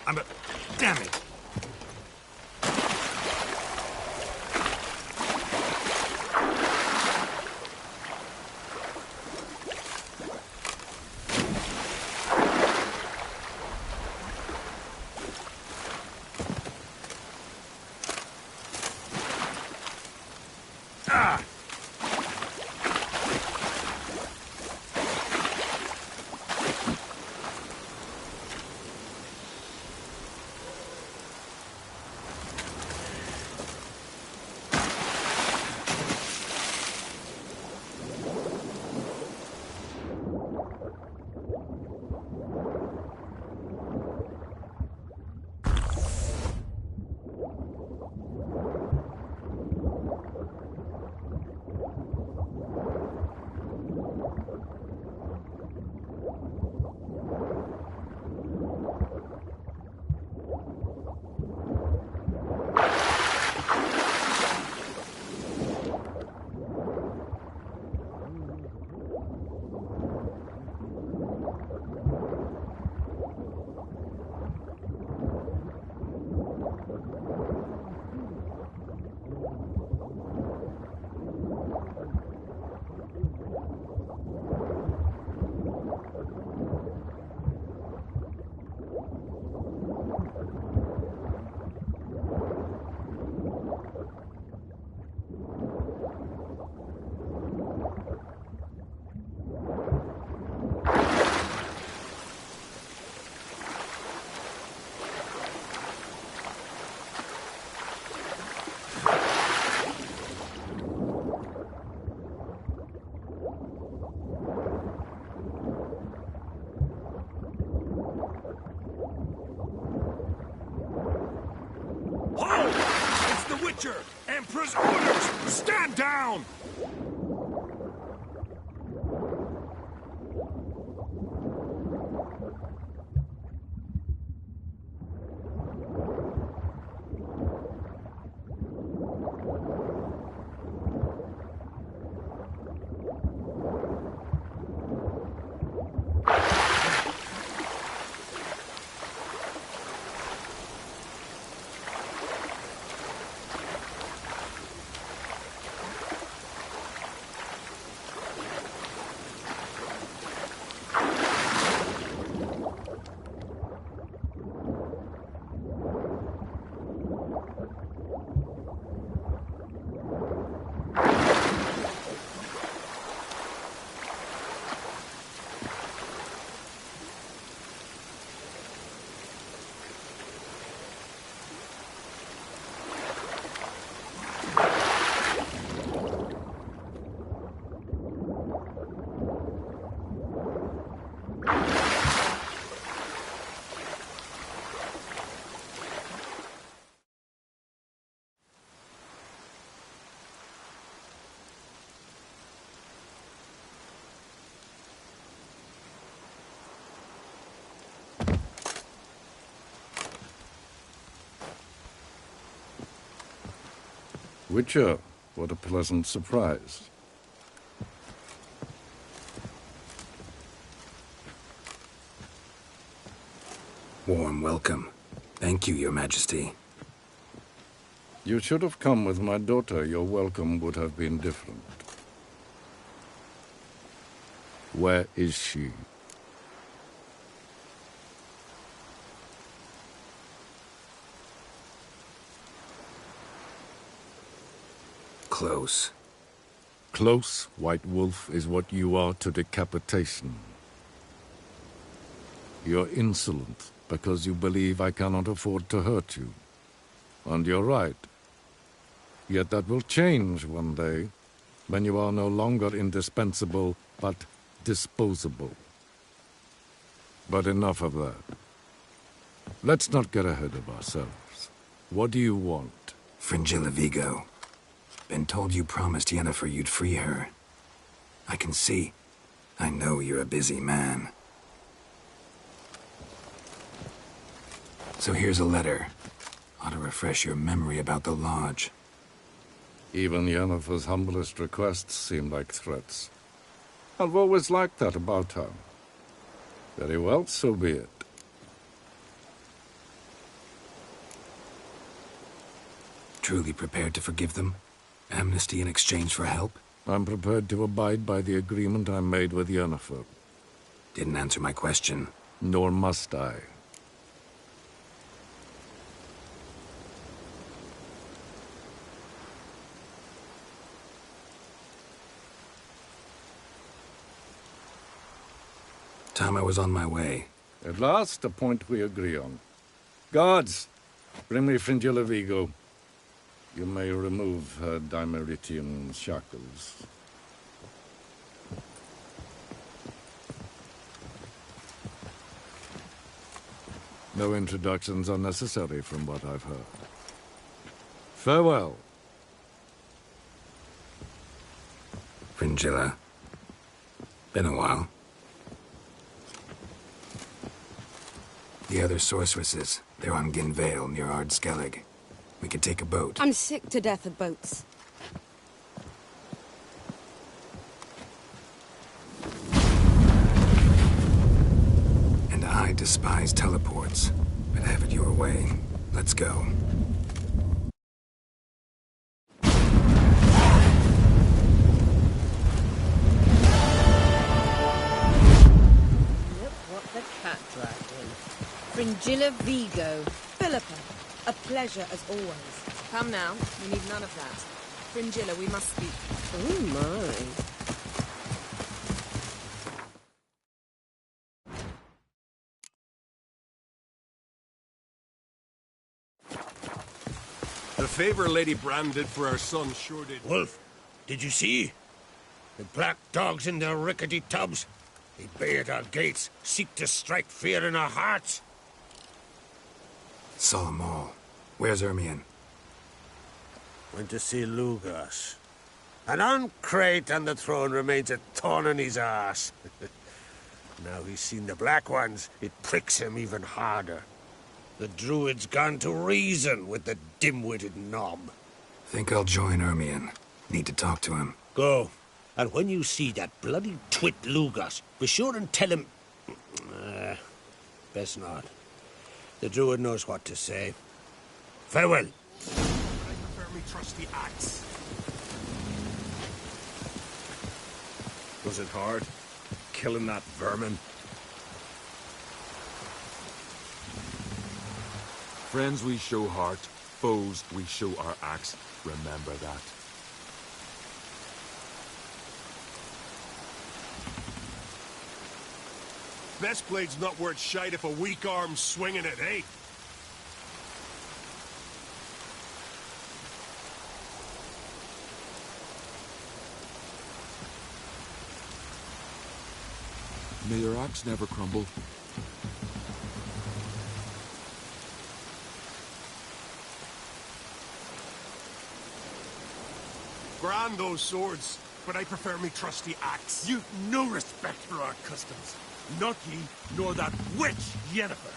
I'm a... Damn it. Orders! Orders! Stand down! Witcher, what a pleasant surprise. Warm welcome. Thank you, Your Majesty. You should have come with my daughter. Your welcome would have been different. Where is she? Close. Close, White Wolf, is what you are to decapitation. You're insolent because you believe I cannot afford to hurt you. And you're right. Yet that will change one day, when you are no longer indispensable, but disposable. But enough of that. Let's not get ahead of ourselves. What do you want? Fringilla Vigo. Been told you promised Yennefer you'd free her. I can see. I know you're a busy man. So here's a letter. Ought to refresh your memory about the Lodge. Even Yennefer's humblest requests seem like threats. I've always liked that about her. Very well, so be it. Truly prepared to forgive them? Amnesty in exchange for help? I'm prepared to abide by the agreement I made with Yennefer. Didn't answer my question. Nor must I. Time I was on my way. At last, a point we agree on. Guards, bring me Fringilla Vigo. You may remove her Dimeritian shackles. No introductions are necessary from what I've heard. Farewell. Fringilla. Been a while. The other sorceresses, they're on Ginvale near Ardskellig. We could take a boat. I'm sick to death of boats. And I despise teleports. But have it your way. Let's go. Look what the cat dragged in. Fringilla Vigo. Philippa, a pleasure as always. Come now, we need none of that. Fringilla, we must speak. Oh my. The favor Lady Brand did for our son sure did. Wolf, did you see? The black dogs in their rickety tubs. They bay at our gates, seek to strike fear in our hearts. Saw 'em all. Where's Ermion? Went to see Lugas. And on Crate on the throne remains a thorn in his ass. Now he's seen the Black Ones, it pricks him even harder. The Druid's gone to reason with the dim-witted knob. Think I'll join Ermion. Need to talk to him. Go. And when you see that bloody twit Lugas, be sure and tell him... best not. The Druid knows what to say. Farewell. I prefer me trusty axe. Was it hard? Killing that vermin? Friends we show heart, foes we show our axe. Remember that. Best blade's not worth shite if a weak arm's swinging it, eh? May your axe never crumble. Grand those swords, but I prefer me trusty axe. You've no respect for our customs. Not ye, nor that witch, Yennefer.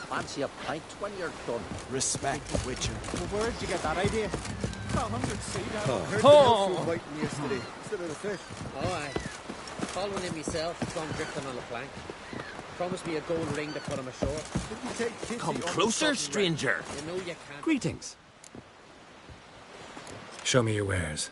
Fancy a pint when you're done. Respect, Witcher. Well, where'd you get that idea? 100 sea down. Heard the girl was biting yesterday. Instead of the fish. Oh, aye. Following him myself, gone drifting on a plank. Promised me a gold ring to put him ashore. Come closer, stranger. You know you can't. Greetings. Show me your wares.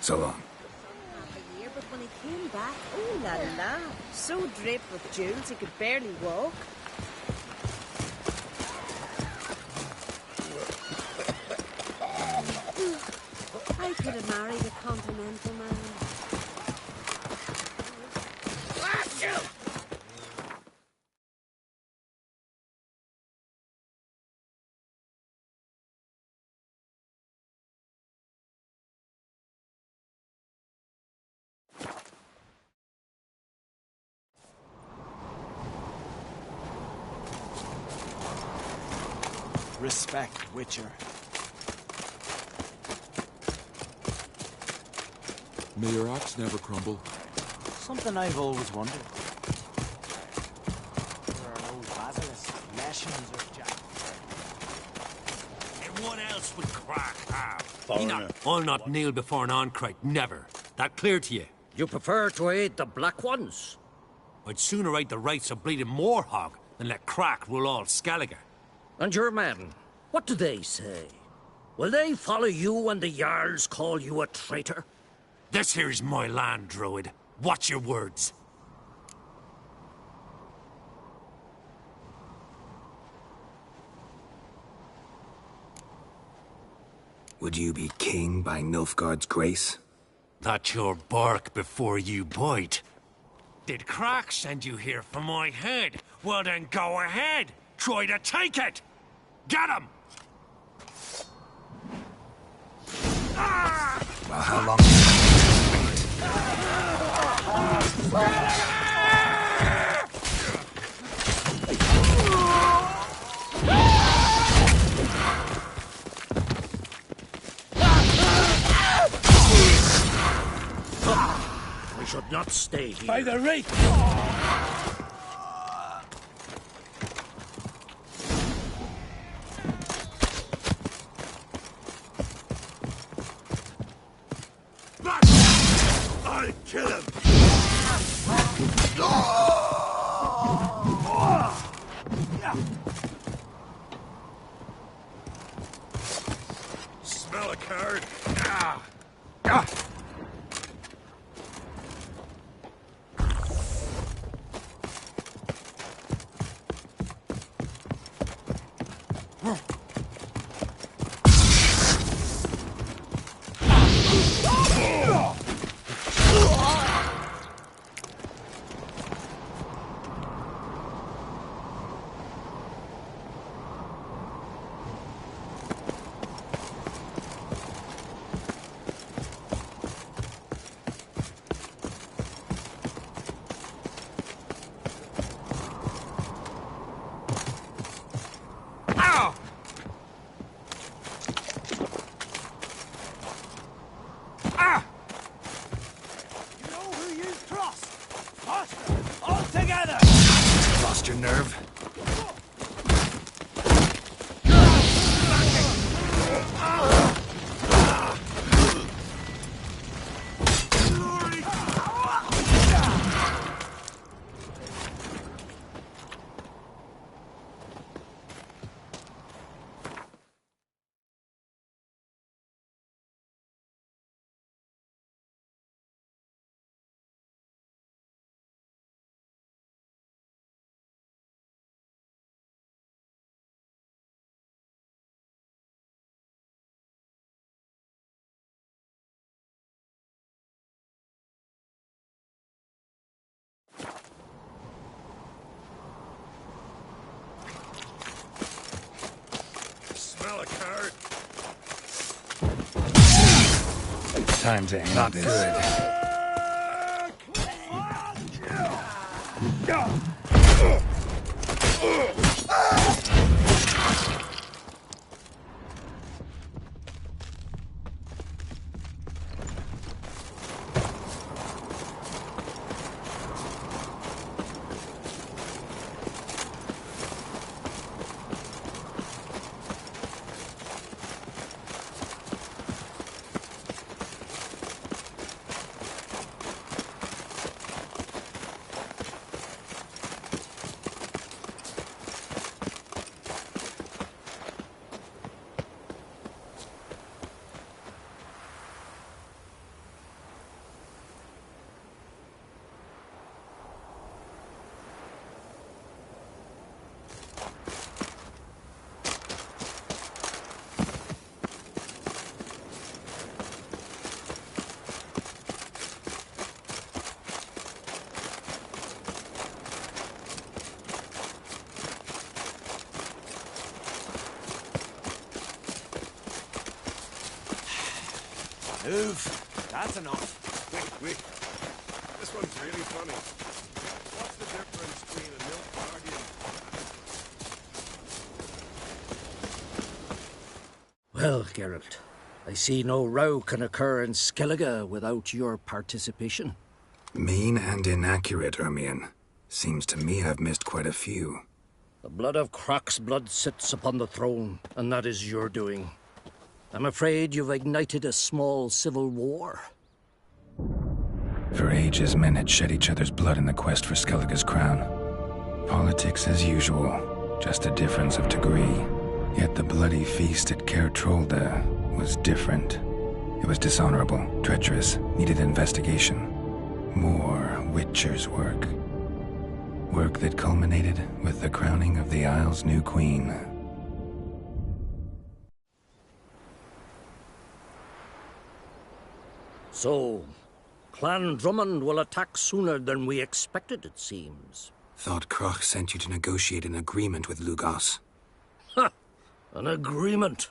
So long. But when he came back, oh la la, so draped with jewels he could barely walk. I could have married a continental man. Respect, Witcher. May your axe never crumble. Something I've always wondered. There are no basilisks, lashings, or jack. And what else would crack have? I'll not kneel before an Oncrite, never. That clear to you? You prefer to aid the Black Ones? I'd sooner right the rights of bleeding Moorhog than let Crack rule all Skellige. And your men, what do they say? Will they follow you when the Jarls call you a traitor? This here's my land, Druid. Watch your words. Would you be king by Nilfgaard's grace? That's your bark before you bite. Did Crack send you here for my head? Well then go ahead. Try to take it. Get him! Well, how long? stay here. By the reek! I'll kill him! Smell a card? Lost your nerve? Smell a card? Time to end Not this. good. Move. That's enough. Wait. This one's really funny. What's the difference between a milk guardian? Well, Geralt, I see no row can occur in Skellige without your participation. Mean and inaccurate, Ermion. Seems to me I've missed quite a few. The blood of Croc's blood sits upon the throne, and that is your doing. I'm afraid you've ignited a small civil war. For ages, men had shed each other's blood in the quest for Skellige's crown. Politics as usual, just a difference of degree. Yet the bloody feast at Caer Trolda was different. It was dishonorable, treacherous, needed investigation. More Witcher's work. Work that culminated with the crowning of the Isle's new queen. So, Clan Drummond will attack sooner than we expected, it seems. Thought Croc sent you to negotiate an agreement with Lugos. Ha! An agreement.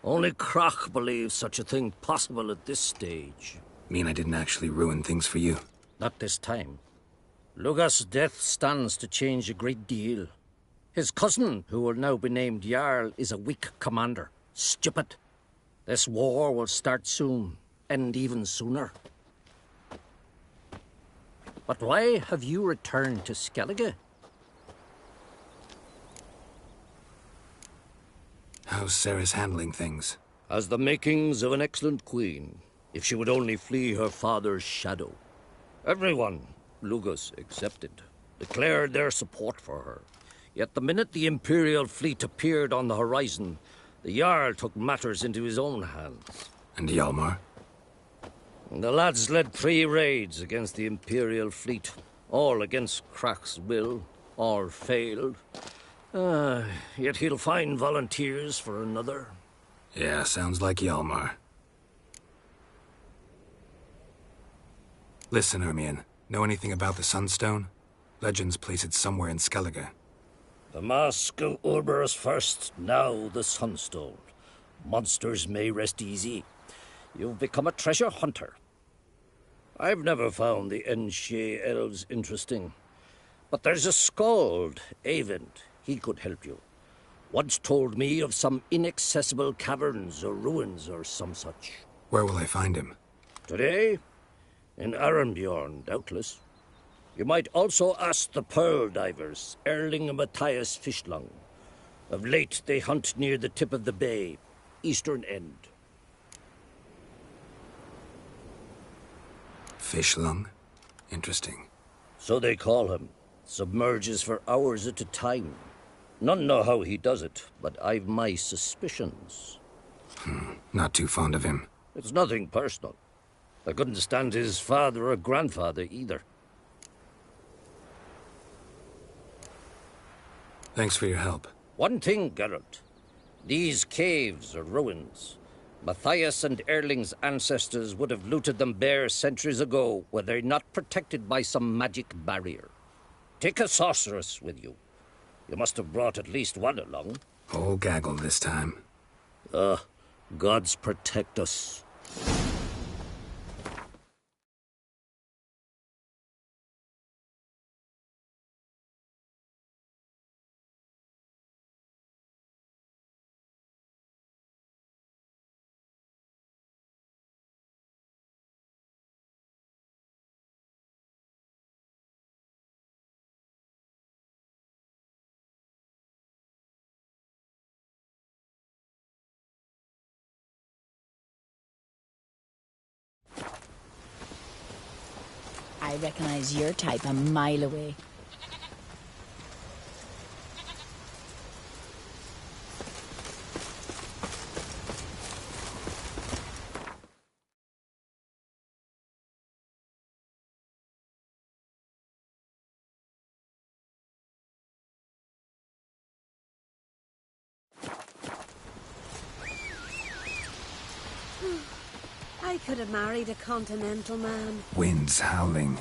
Only Croc believes such a thing possible at this stage. Mean I didn't actually ruin things for you? Not this time. Lugos' death stands to change a great deal. His cousin, who will now be named Jarl, is a weak commander. Stupid. This war will start soon, end even sooner. But why have you returned to Skellige? How's Ceres handling things? Has the makings of an excellent queen, if she would only flee her father's shadow. Everyone, Lugus excepted, declared their support for her. Yet the minute the Imperial fleet appeared on the horizon, the Jarl took matters into his own hands. And Hjalmar? The lads led 3 raids against the Imperial fleet, all against Krach's will, all failed. Yet he'll find volunteers for another. Yeah, sounds like Hjalmar. Listen, Ermion, know anything about the Sunstone? Legends place it somewhere in Skellige. The mask of Urberus first, now the Sunstone. Monsters may rest easy. You've become a treasure hunter. I've never found the Enshe elves interesting. But there's a skald, Avent. He could help you. Once told me of some inaccessible caverns or ruins or some such. Where will I find him? Today? In Arenbjorn, doubtless. You might also ask the pearl divers, Erling and Matthias Fishlung. Of late, they hunt near the tip of the bay, eastern end. Fishlung? Interesting. So they call him. Submerges for hours at a time. None know how he does it, but I've my suspicions. Not too fond of him. It's nothing personal. I couldn't stand his father or grandfather either. Thanks for your help. One thing, Geralt. These caves are ruins. Matthias and Erling's ancestors would have looted them bare centuries ago were they not protected by some magic barrier. Take a sorceress with you. You must have brought at least one along. Whole gaggle this time. Gods protect us. I recognize your type a mile away. I could have married a continental man. Winds howling.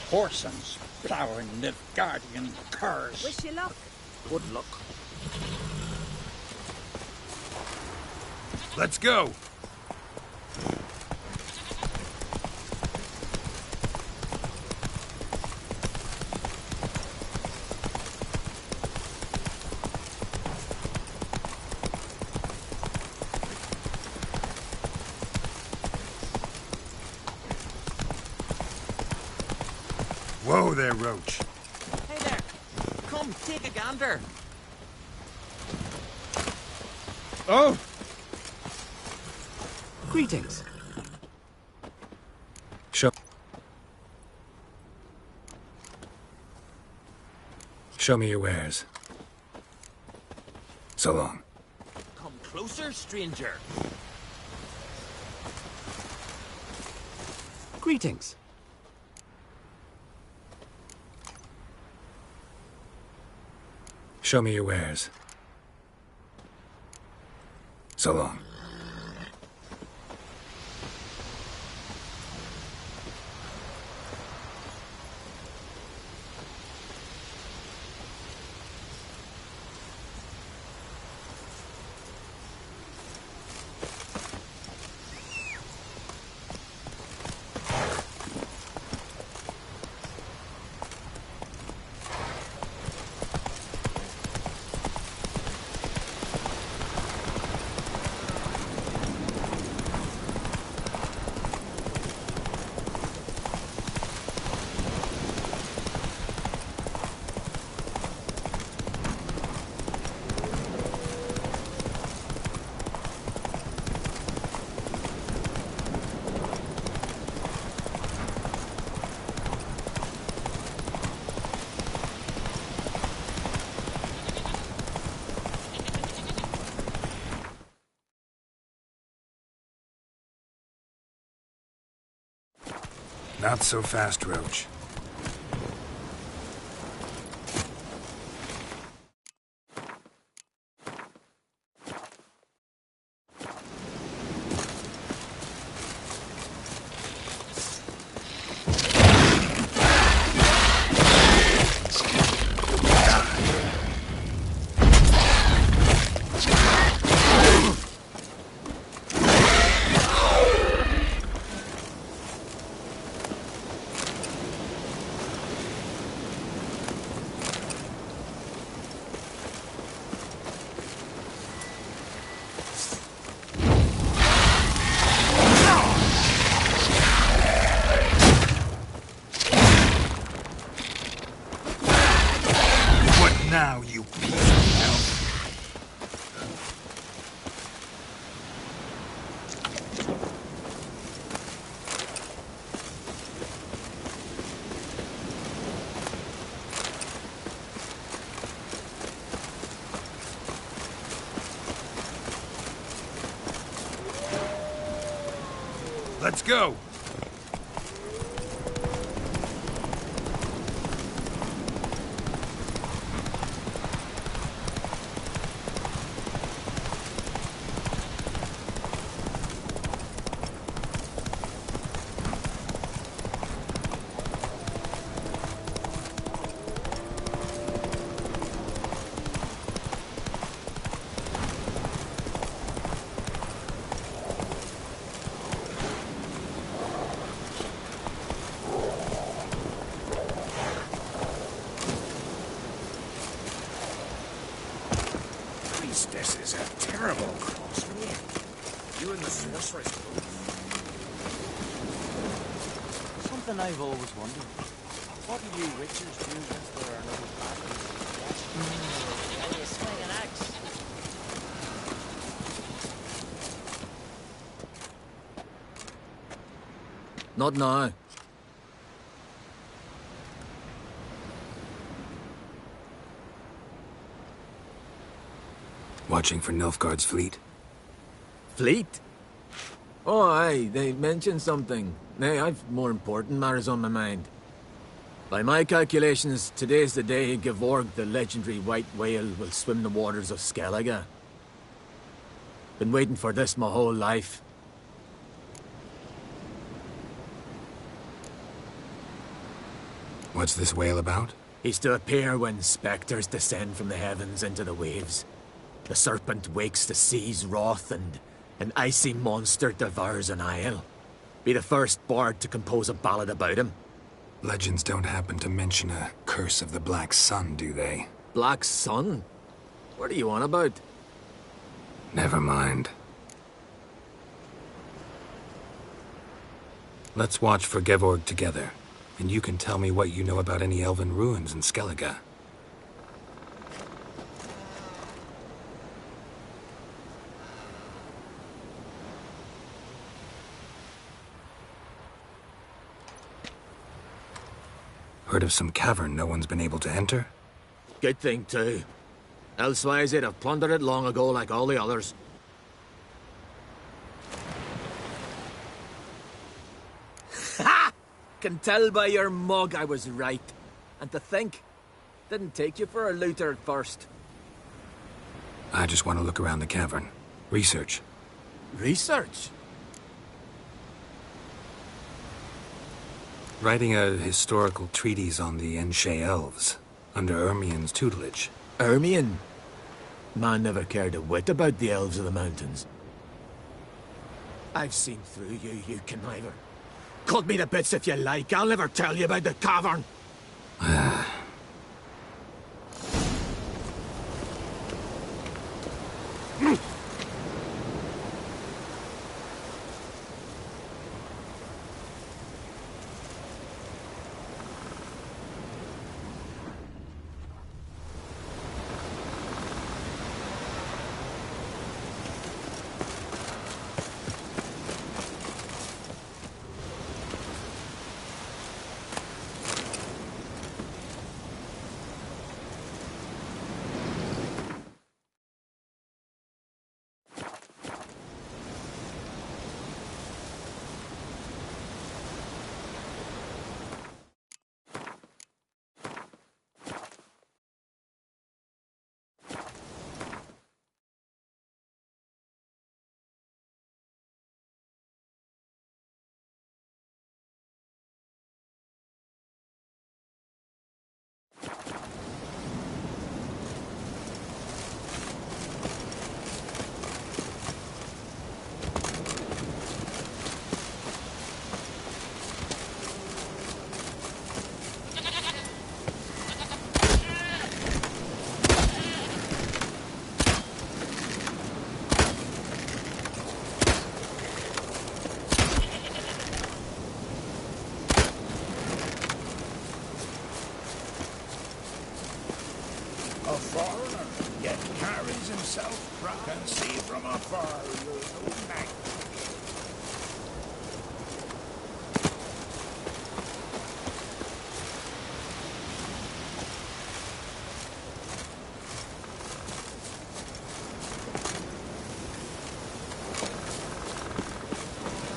Horsens plowing Nilfgaardian curs. Wish you luck. Good luck. Let's go! Whoa there, Roach. Hey there. Come, take a gander. Oh! Greetings. Show me your wares. So long. Come closer, stranger. Greetings. Show me your wares. So long. Not so fast, Roach. Now, you piece of hell. Let's go. This is a terrible crossroad. You and the sorceress both. Something I've always wondered. What do you witchers do once there are no baddies? Can you swing an axe? Not now. Watching for Nilfgaard's fleet. Fleet? Oh, aye, they mentioned something. Nay, I've more important matters on my mind. By my calculations, today's the day Gevorg, the legendary white whale, will swim the waters of Skellige. Been waiting for this my whole life. What's this whale about? He's to appear when spectres descend from the heavens into the waves. The serpent wakes the sea's wrath, and an icy monster devours an isle. Be the first bard to compose a ballad about him. Legends don't happen to mention a curse of the Black Sun, do they? Black Sun? What are you on about? Never mind. Let's watch for Gevorg together, and you can tell me what you know about any elven ruins in Skellige. Heard of some cavern no one's been able to enter? Good thing, too. Elsewise, they'd have plundered it long ago like all the others. Ha! Can tell by your mug I was right. And to think, didn't take you for a looter at first. I just want to look around the cavern. Research. Research? Writing a historical treatise on the Enshe elves, under Ermien's tutelage. Ermien? Man never cared a whit about the elves of the mountains. I've seen through you, you conniver. Cut me to bits if you like, I'll never tell you about the cavern. yourself, bro. Can see from afar you're no knight.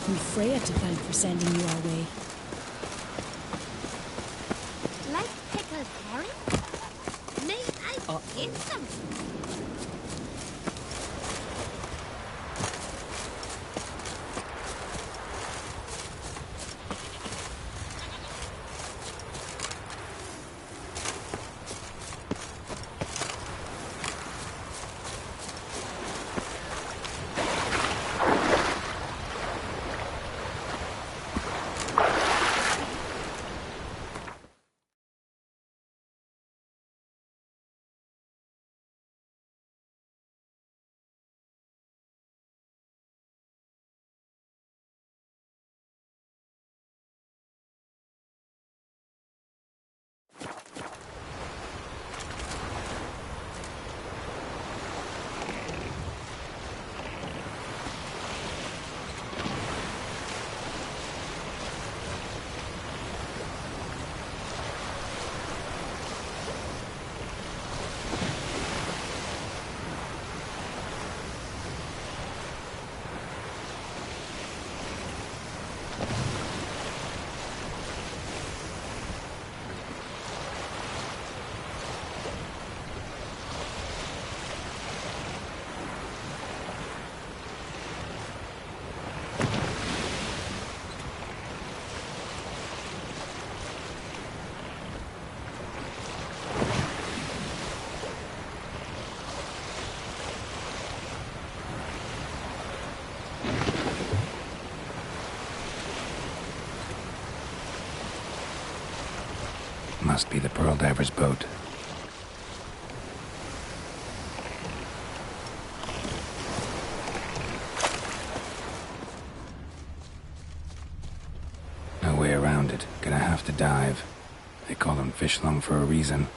We've Freya to thank for sending you our way. Like pickled herring? May I get some? Must be the Pearl Diver's boat. No way around it. Gonna have to dive. They call them fish lung for a reason.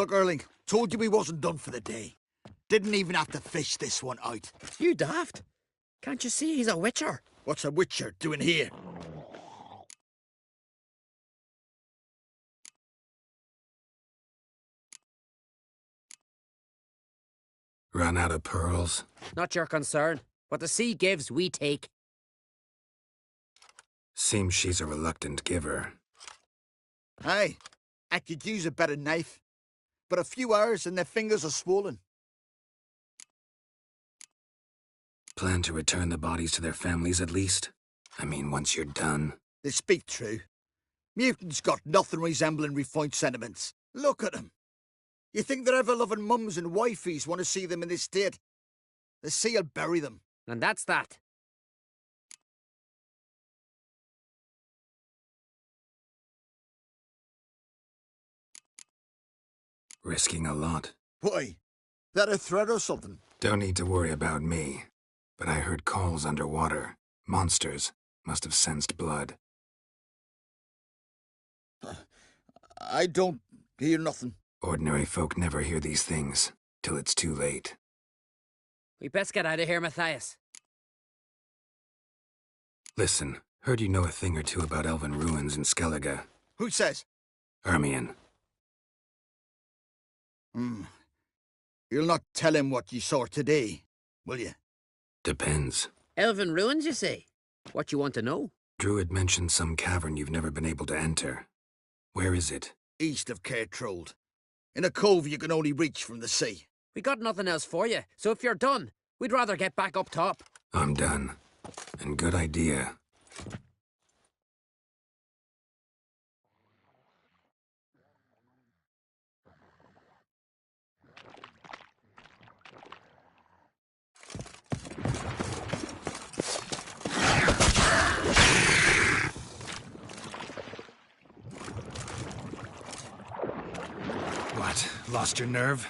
Look, Erling, told you we wasn't done for the day. Didn't even have to fish this one out. You daft. Can't you see he's a witcher? What's a witcher doing here? Run out of pearls? Not your concern. What the sea gives, we take. Seems she's a reluctant giver. Aye, I could use a better knife. But a few hours and their fingers are swollen. Plan to return the bodies to their families at least? I mean, once you're done. They speak true. Mutants got nothing resembling refined sentiments. Look at them. You think their ever-loving mums and wifeys want to see them in this state? The sea will bury them. And that's that. Risking a lot. Why? That a threat or something? Don't need to worry about me. But I heard calls underwater. Monsters must have sensed blood. I don't hear nothing. Ordinary folk never hear these things, till it's too late. We best get out of here, Matthias. Listen, heard you know a thing or two about elven ruins in Skellige. Who says? Ermion. You'll not tell him what you saw today, will you? Depends. Elven ruins, you say? What you want to know? Druid mentioned some cavern you've never been able to enter. Where is it? East of Cairtrold. In a cove you can only reach from the sea. We got nothing else for you, so if you're done, we'd rather get back up top. I'm done. And good idea. What? Lost your nerve?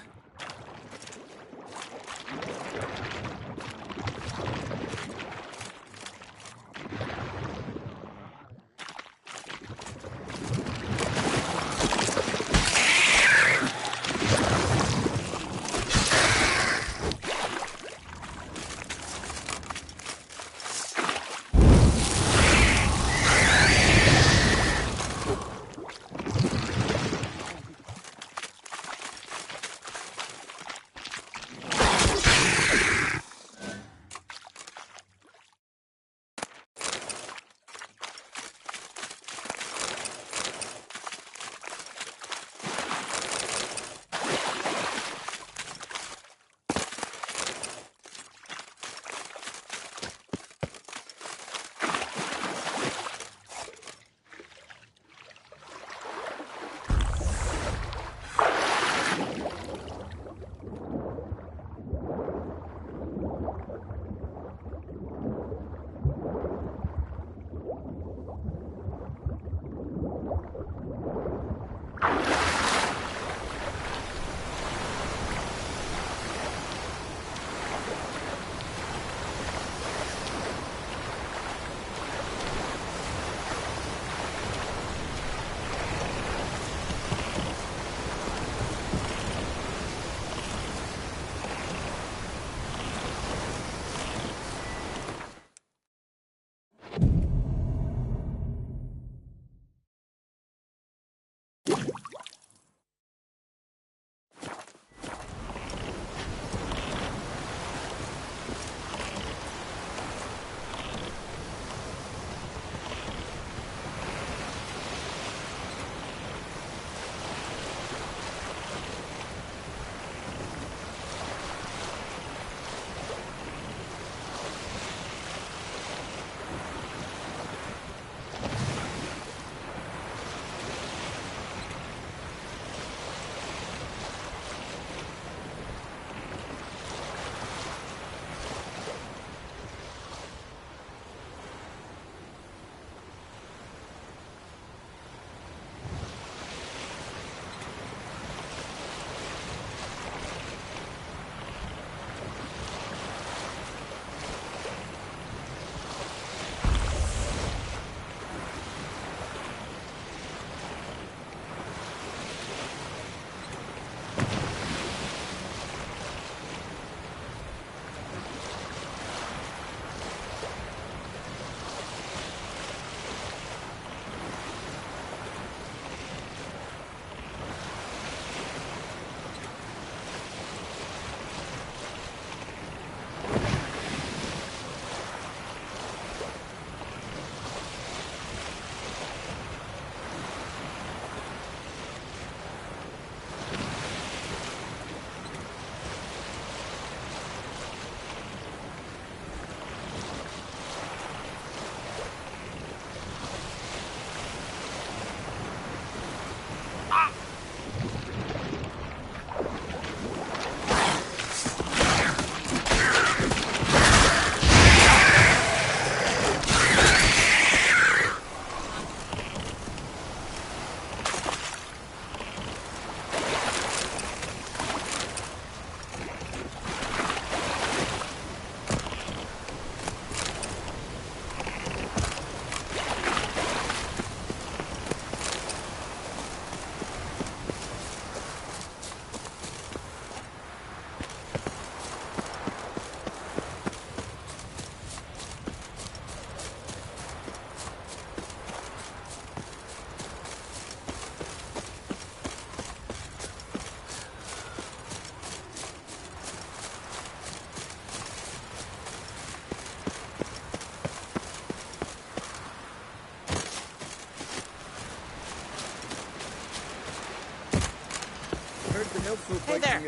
Hey there!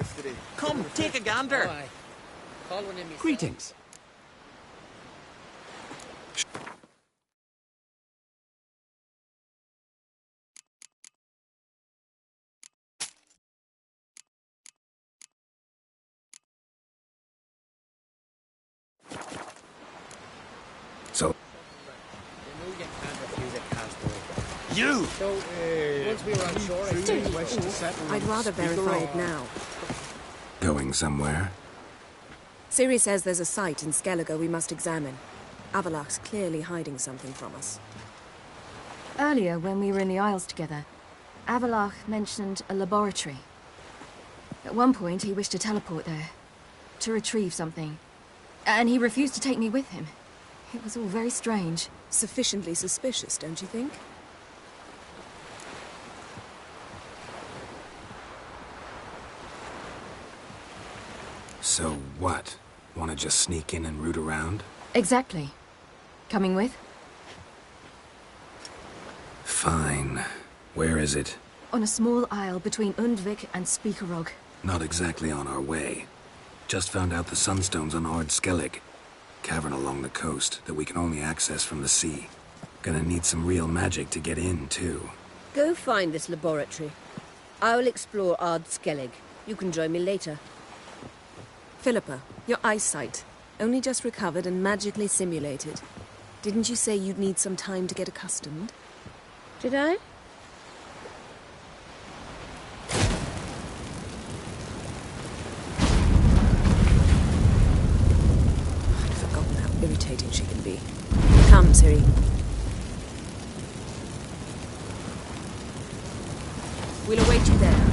Come, take a gander! Aye. Call one in myself. Greetings. So, You know you can't refuse a castaway. You! So, once we were on shore, I said, I'd rather verify it now. going somewhere? Siri says there's a site in Skellige we must examine. Avalach's clearly hiding something from us. Earlier, when we were in the Isles together, Avalach mentioned a laboratory. At one point, he wished to teleport there, to retrieve something. And he refused to take me with him. It was all very strange. Sufficiently suspicious, don't you think? So what? Want to just sneak in and root around? Exactly. Coming with? Fine. Where is it? On a small isle between Undvik and Speakerog. Not exactly on our way. Just found out the sunstone's on Ard Skellig. Cavern along the coast that we can only access from the sea. Gonna need some real magic to get in, too. Go find this laboratory. I will explore Ard Skellig. You can join me later. Philippa, your eyesight. Only just recovered and magically simulated. Didn't you say you'd need some time to get accustomed? Did I? I'd forgotten how irritating she can be. Come, Siri. We'll await you there.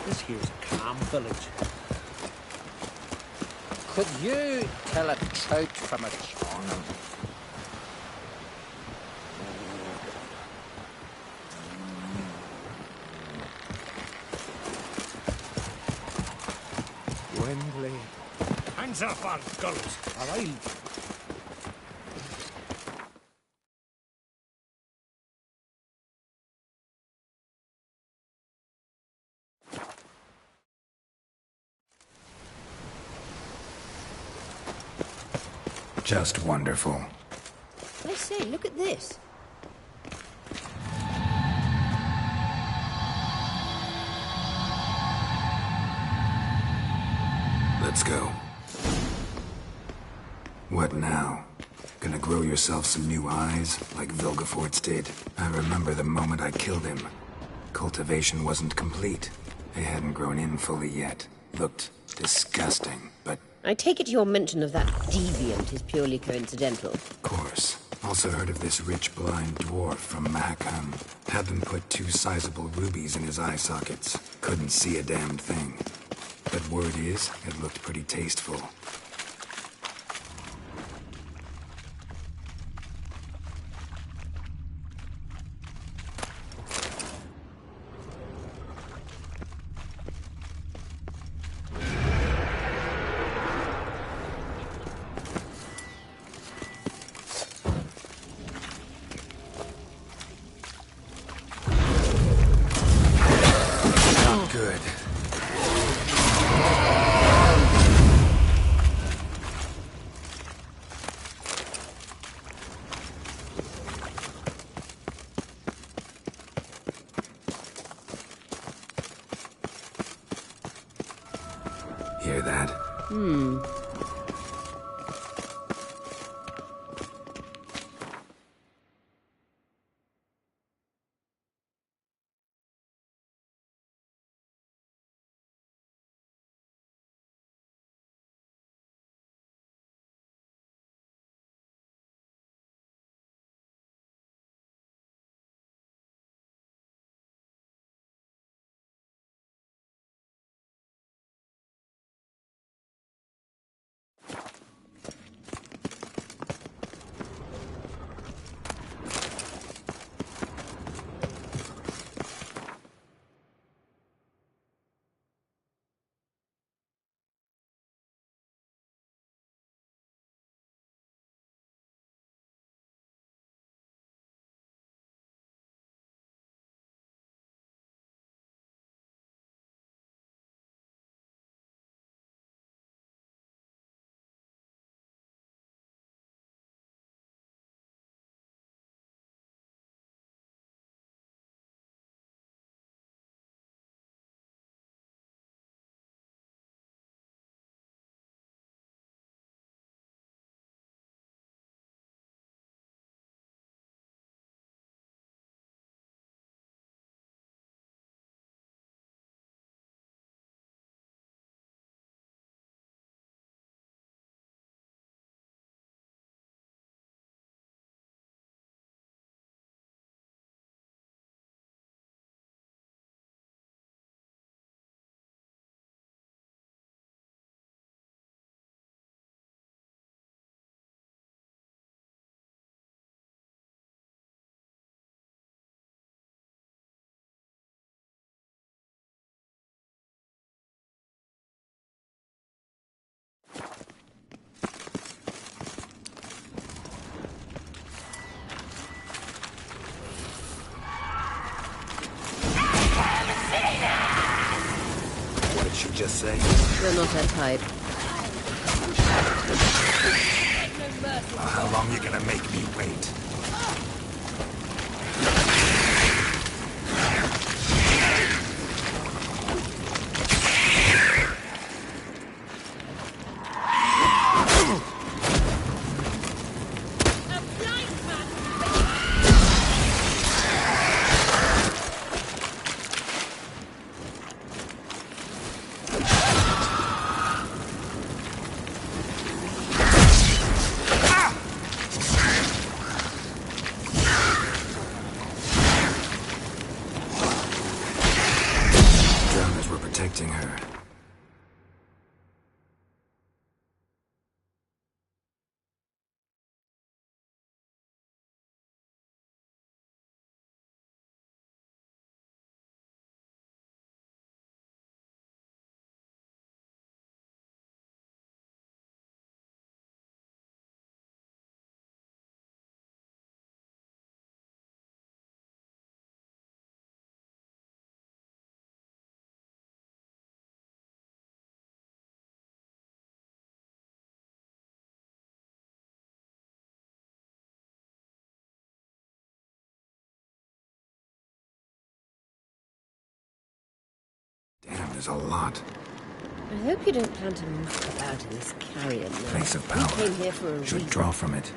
This here's a calm village. Could you tell a trout from a churn? Wendley. Hands up, on gulls. All right. Just wonderful. I say, look at this. Let's go. What now? Gonna grow yourself some new eyes, like Vilgefortz did? I remember the moment I killed him. Cultivation wasn't complete. They hadn't grown in fully yet. Looked disgusting, but... I take it your mention of that deviant is purely coincidental. Of course. Also heard of this rich blind dwarf from Mahakam. Had them put 2 sizable rubies in his eye sockets. Couldn't see a damned thing. But word is, it looked pretty tasteful. Good. Hear that? What did she just say? We're not at pipe. Well, how long you gonna make me wait? Protecting her. is a lot. I hope you don't plan to move about in this carrion now. Place of We power. came here for a Should reason. draw from it.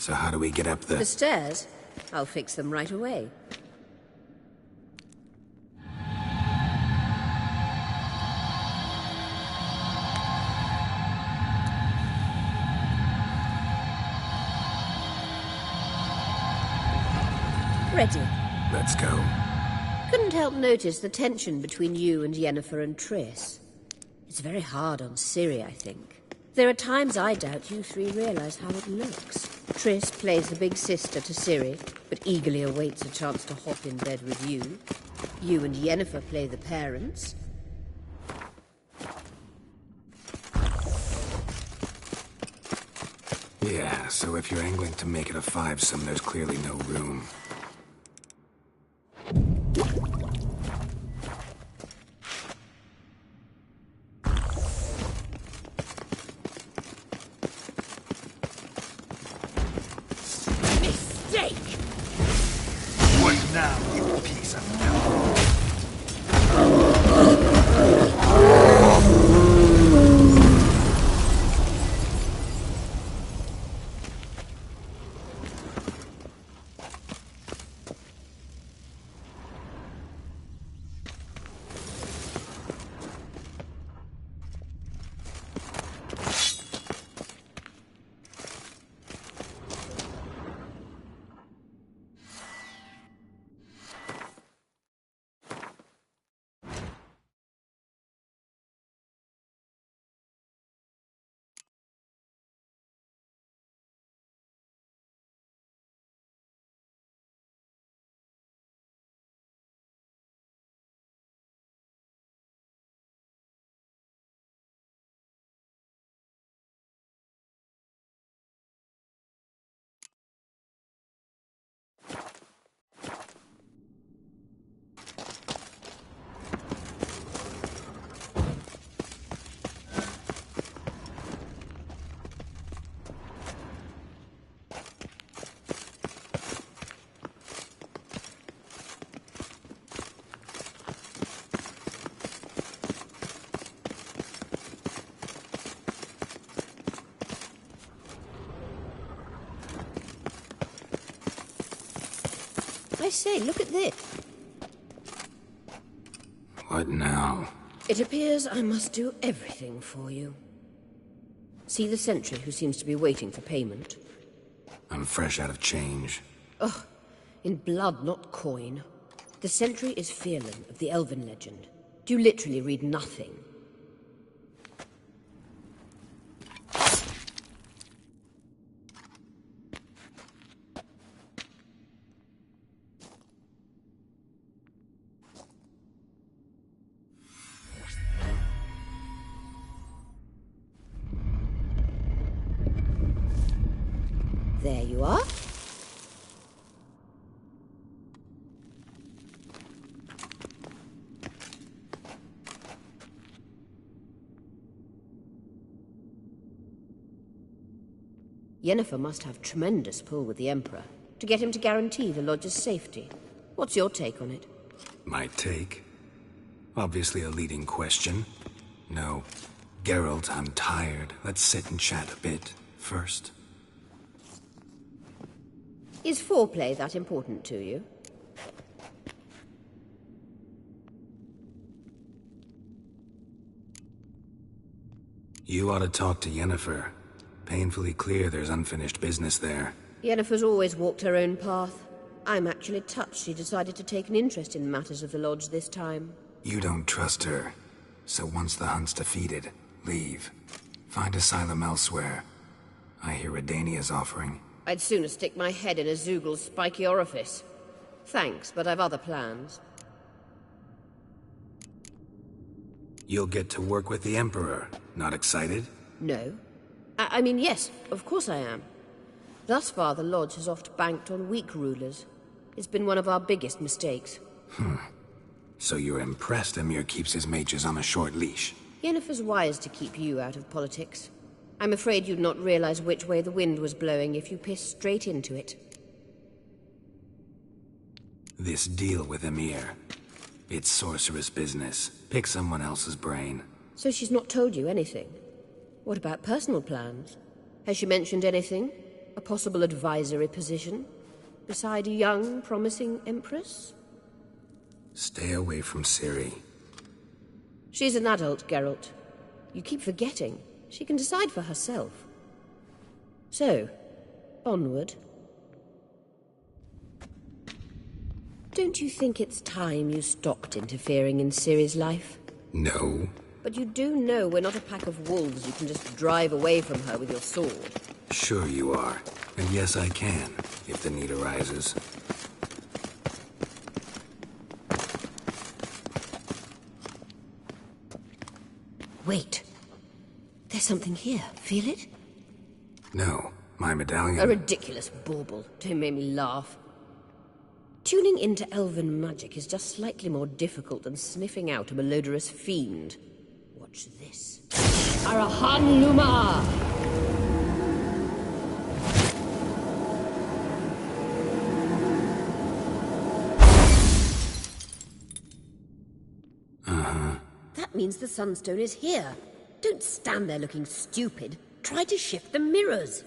So how do we get up The stairs? I'll fix them right away. Ready. Let's go. Couldn't help notice the tension between you and Yennefer and Triss. It's very hard on Ciri, I think. There are times I doubt you three realize how it looks. Triss plays the big sister to Ciri, but eagerly awaits a chance to hop in bed with you. You and Yennefer play the parents. Yeah, so if you're angling to make it a five-some, there's clearly no room. Mistake! What now, you piece of I say, look at this. What now? It appears I must do everything for you. See the sentry who seems to be waiting for payment? I'm fresh out of change. Ugh, in blood, not coin. The sentry is Fearlan of the Elven legend. Do you literally read nothing? There you are. Yennefer must have tremendous pull with the Emperor to get him to guarantee the Lodge's safety. What's your take on it? My take? Obviously a leading question. No. Geralt, I'm tired. Let's sit and chat a bit first. Is foreplay that important to you? You ought to talk to Yennefer. Painfully clear there's unfinished business there. Yennefer's always walked her own path. I'm actually touched she decided to take an interest in matters of the Lodge this time. You don't trust her. So once the hunt's defeated, leave. Find asylum elsewhere. I hear Redania's offering. I'd sooner stick my head in a Zoogl's spiky orifice. Thanks, but I've other plans. You'll get to work with the Emperor. Not excited? No. I mean, yes, of course I am. Thus far, the Lodge has oft banked on weak rulers. It's been one of our biggest mistakes. So you're impressed Emir keeps his mages on a short leash? Yennefer's wise to keep you out of politics. I'm afraid you'd not realize which way the wind was blowing if you pissed straight into it. This deal with Emir. It's sorceress business. Pick someone else's brain. So she's not told you anything? What about personal plans? Has she mentioned anything? A possible advisory position? Beside a young, promising empress? Stay away from Ciri. She's an adult, Geralt. You keep forgetting. She can decide for herself. So, onward. Don't you think it's time you stopped interfering in Ciri's life? No. But you do know we're not a pack of wolves you can just drive away from her with your sword. Sure you are. And yes, I can, if the need arises. Wait. There's something here. Feel it? No, my medallion... A ridiculous bauble. Don't make me laugh. Tuning into elven magic is just slightly more difficult than sniffing out a malodorous fiend. Watch this. Arahan Luma! That means the Sunstone is here. Don't stand there looking stupid. Try to shift the mirrors.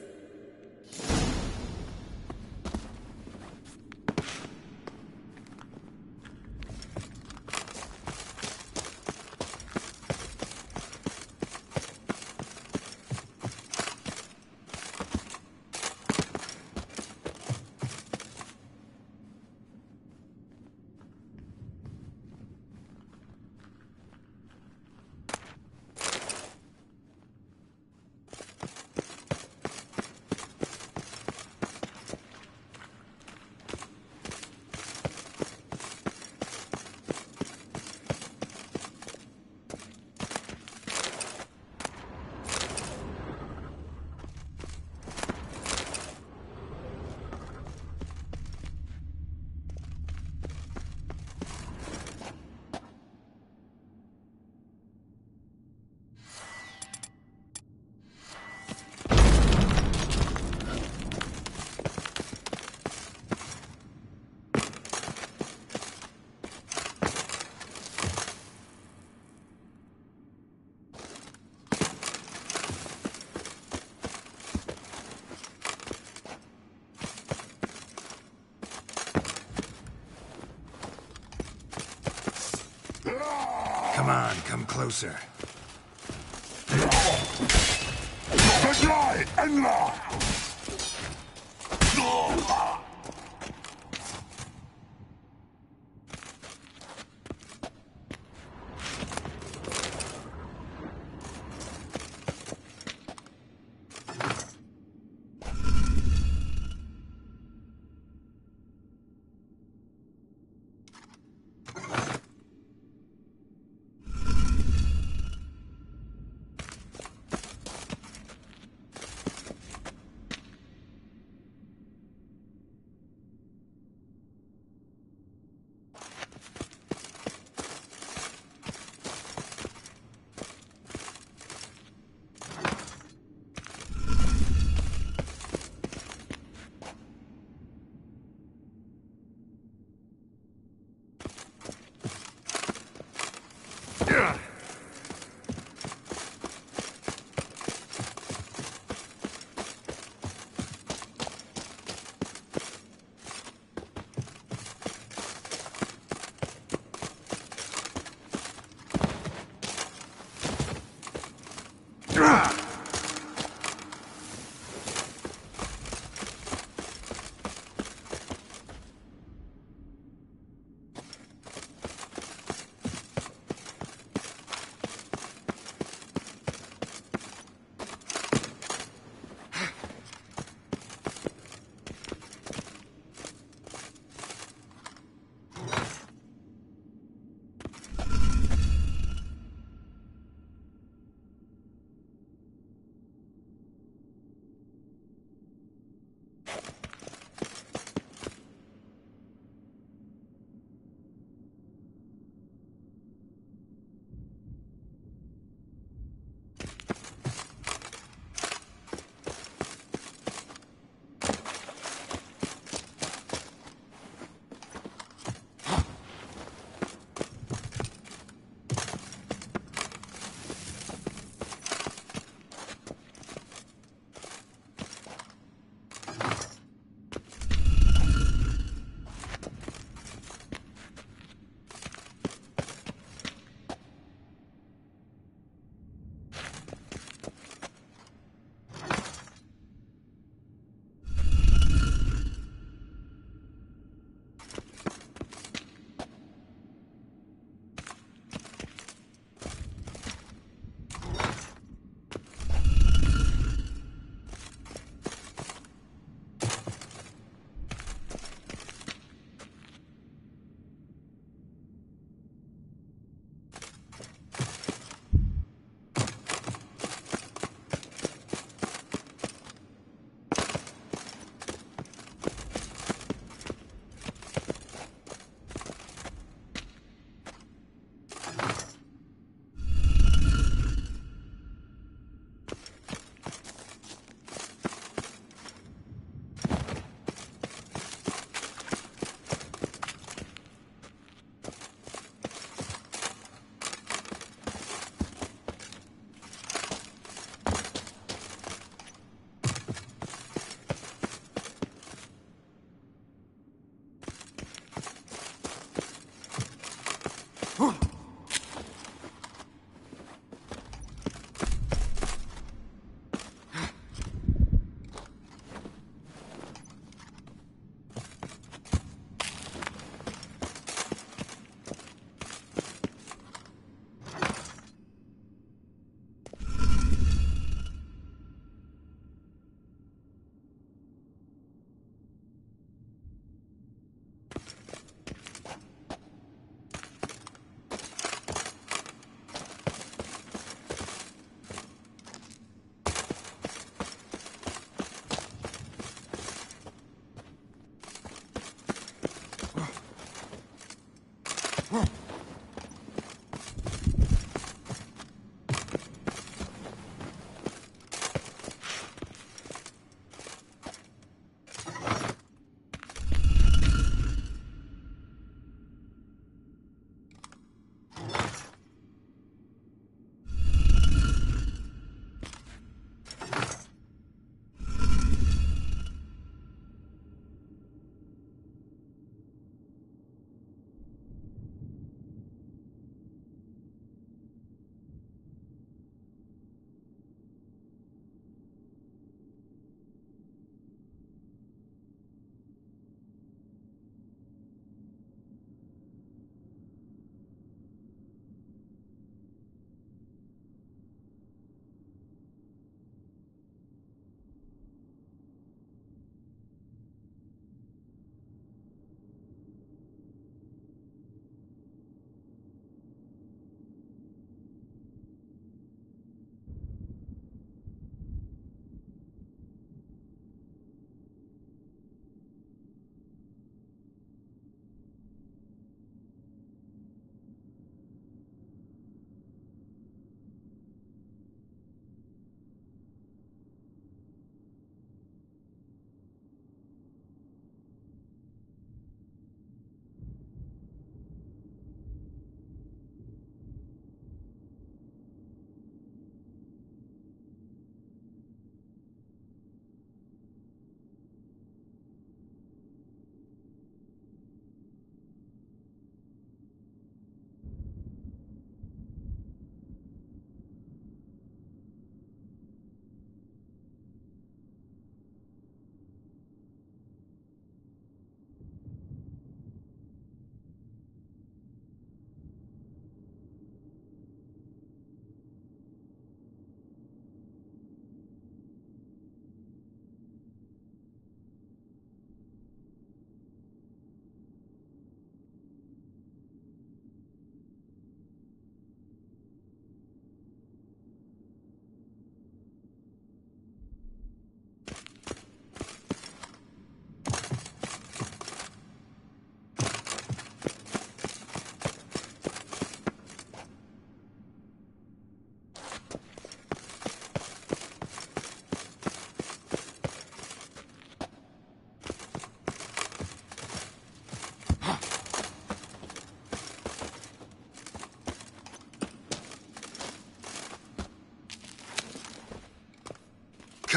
Come on, come closer.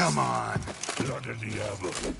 Come on. Blood of the devil.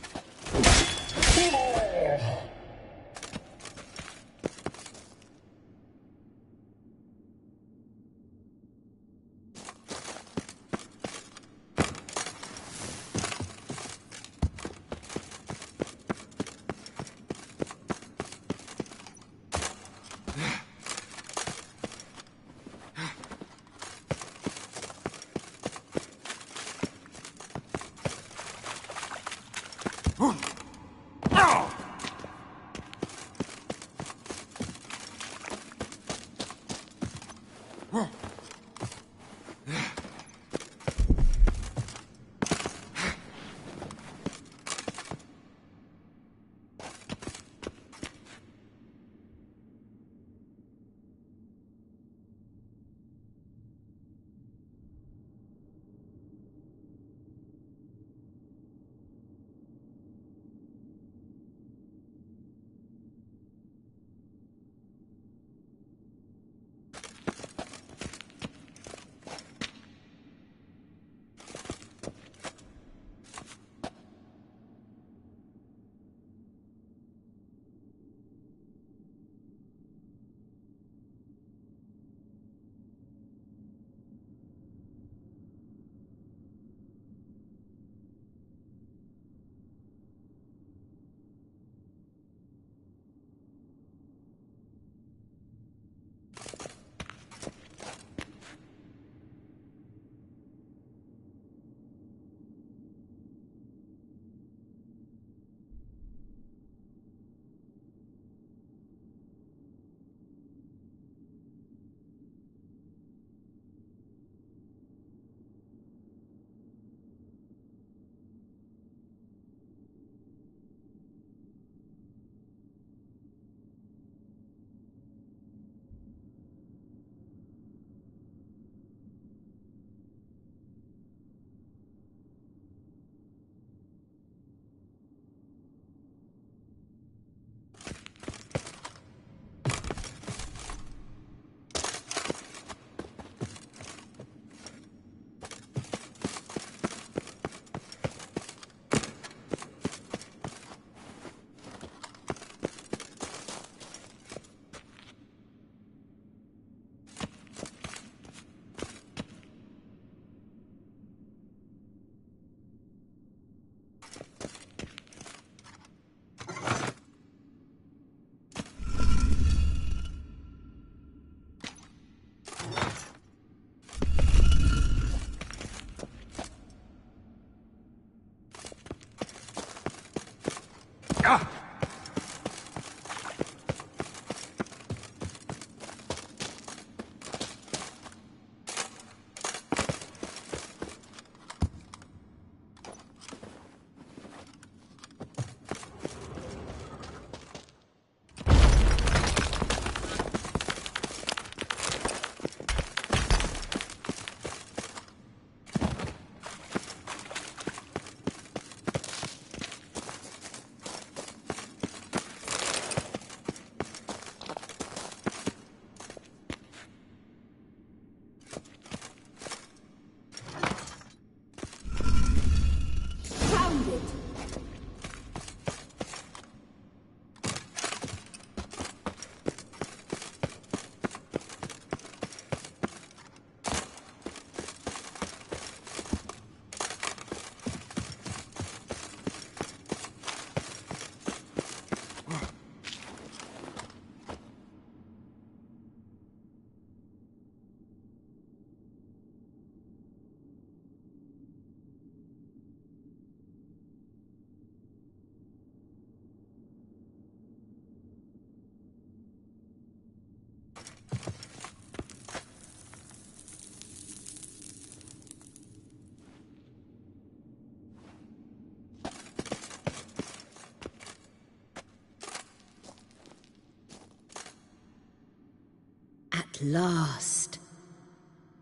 At last.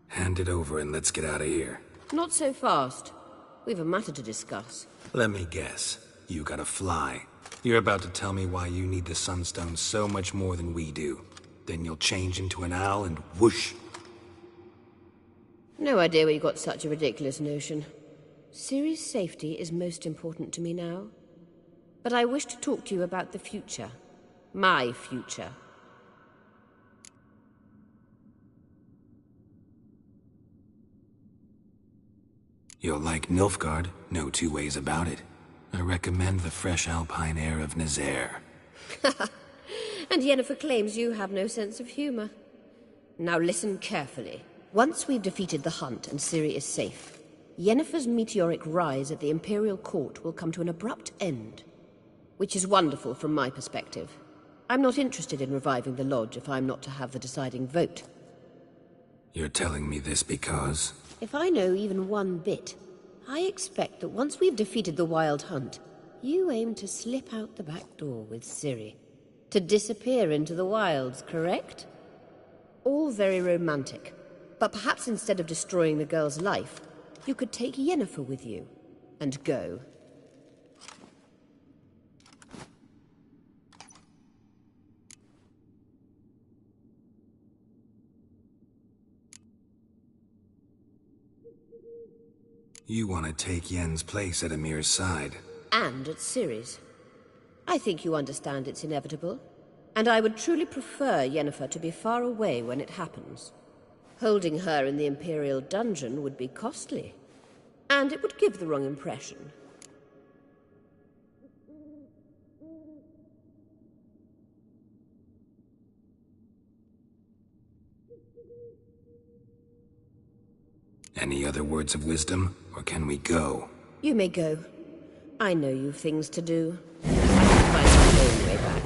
Hand it over and let's get out of here. Not so fast. We've a matter to discuss. Let me guess. You gotta fly. You're about to tell me why you need the Sunstone so much more than we do. Then you'll change into an owl and whoosh. No idea where you got such a ridiculous notion. Ciri's safety is most important to me now. But I wish to talk to you about the future. My future. You'll like Nilfgaard, no two ways about it. I recommend the fresh alpine air of Nazaire. And Yennefer claims you have no sense of humor. Now listen carefully. Once we've defeated the hunt and Ciri is safe, Yennefer's meteoric rise at the Imperial Court will come to an abrupt end. Which is wonderful from my perspective. I'm not interested in reviving the Lodge if I'm not to have the deciding vote. You're telling me this because... If I know even one bit, I expect that once we've defeated the Wild Hunt, you aim to slip out the back door with Ciri. To disappear into the wilds, correct? All very romantic. But perhaps instead of destroying the girl's life, you could take Yennefer with you, and go. You want to take Yen's place at Amir's side. And at Ciri's. I think you understand it's inevitable. And I would truly prefer Yennefer to be far away when it happens. Holding her in the Imperial dungeon would be costly. And it would give the wrong impression. Any other words of wisdom, or can we go? You may go. I know you've things to do. I can find my own way back.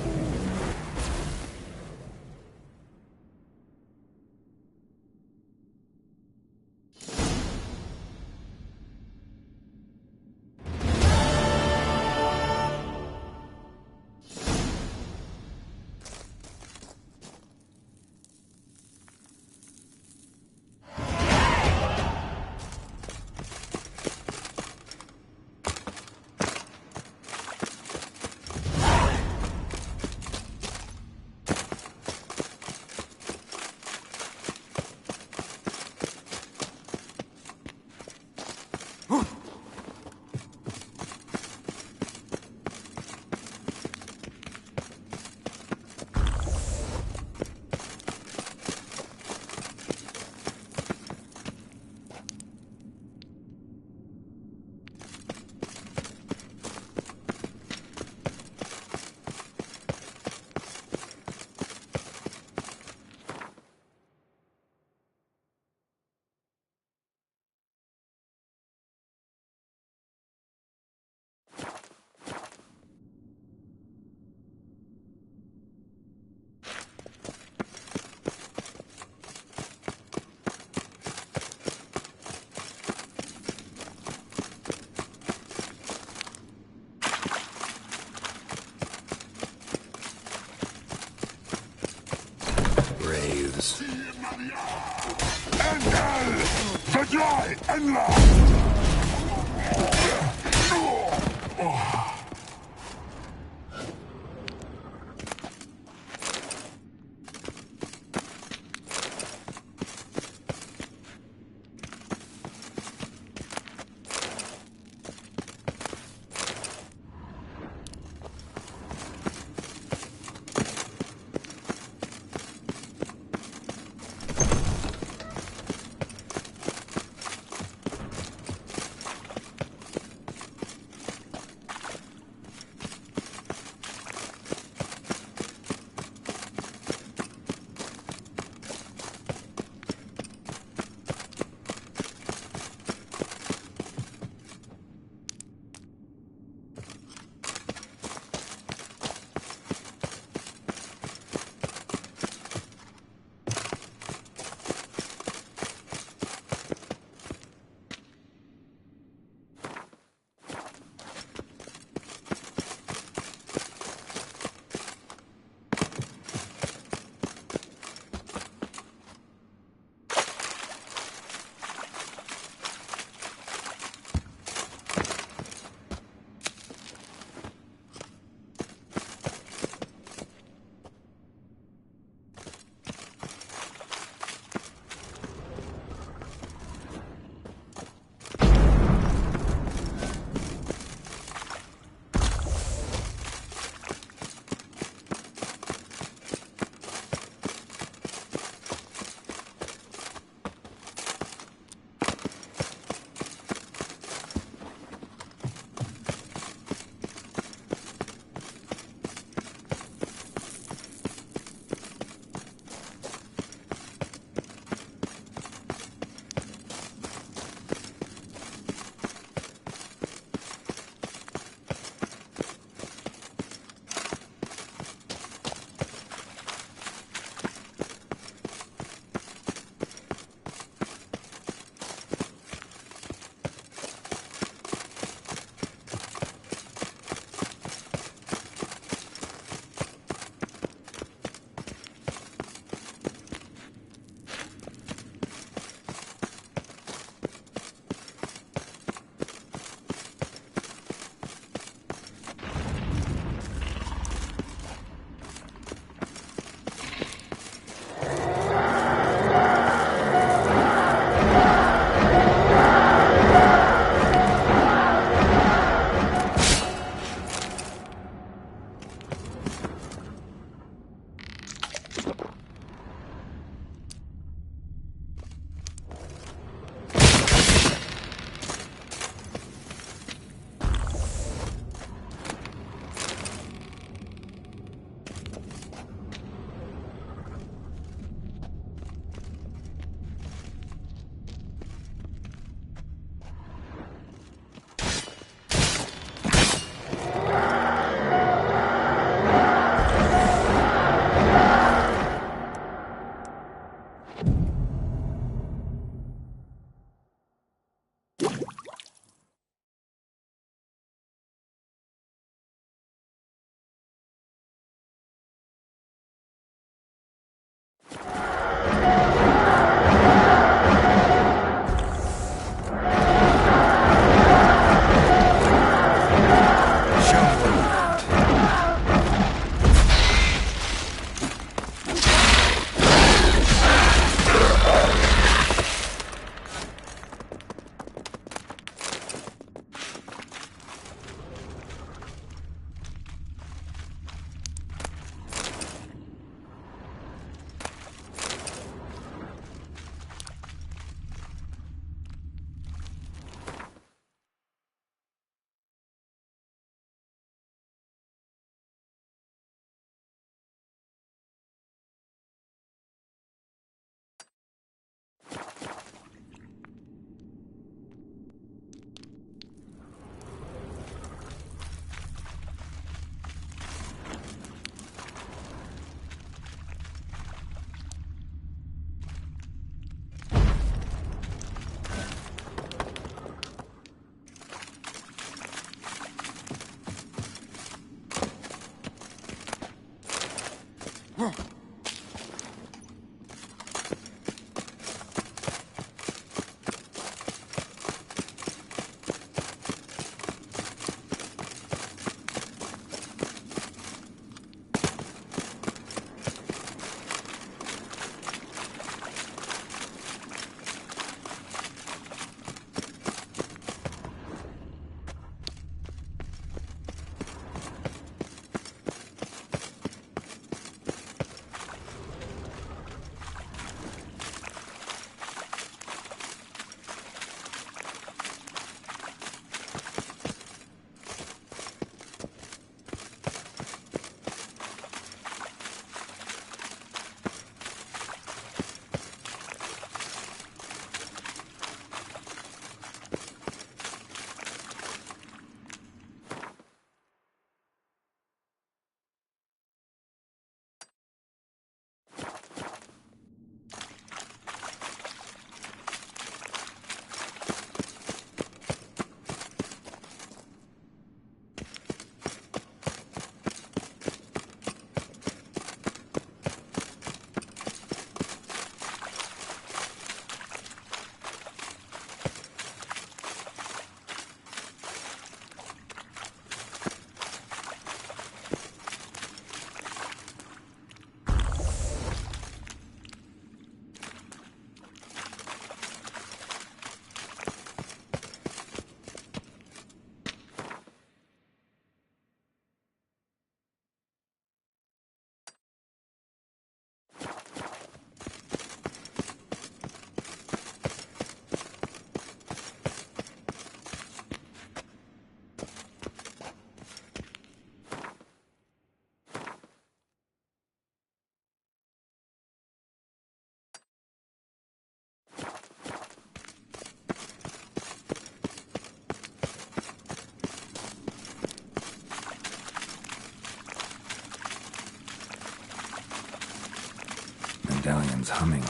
Medallion's humming.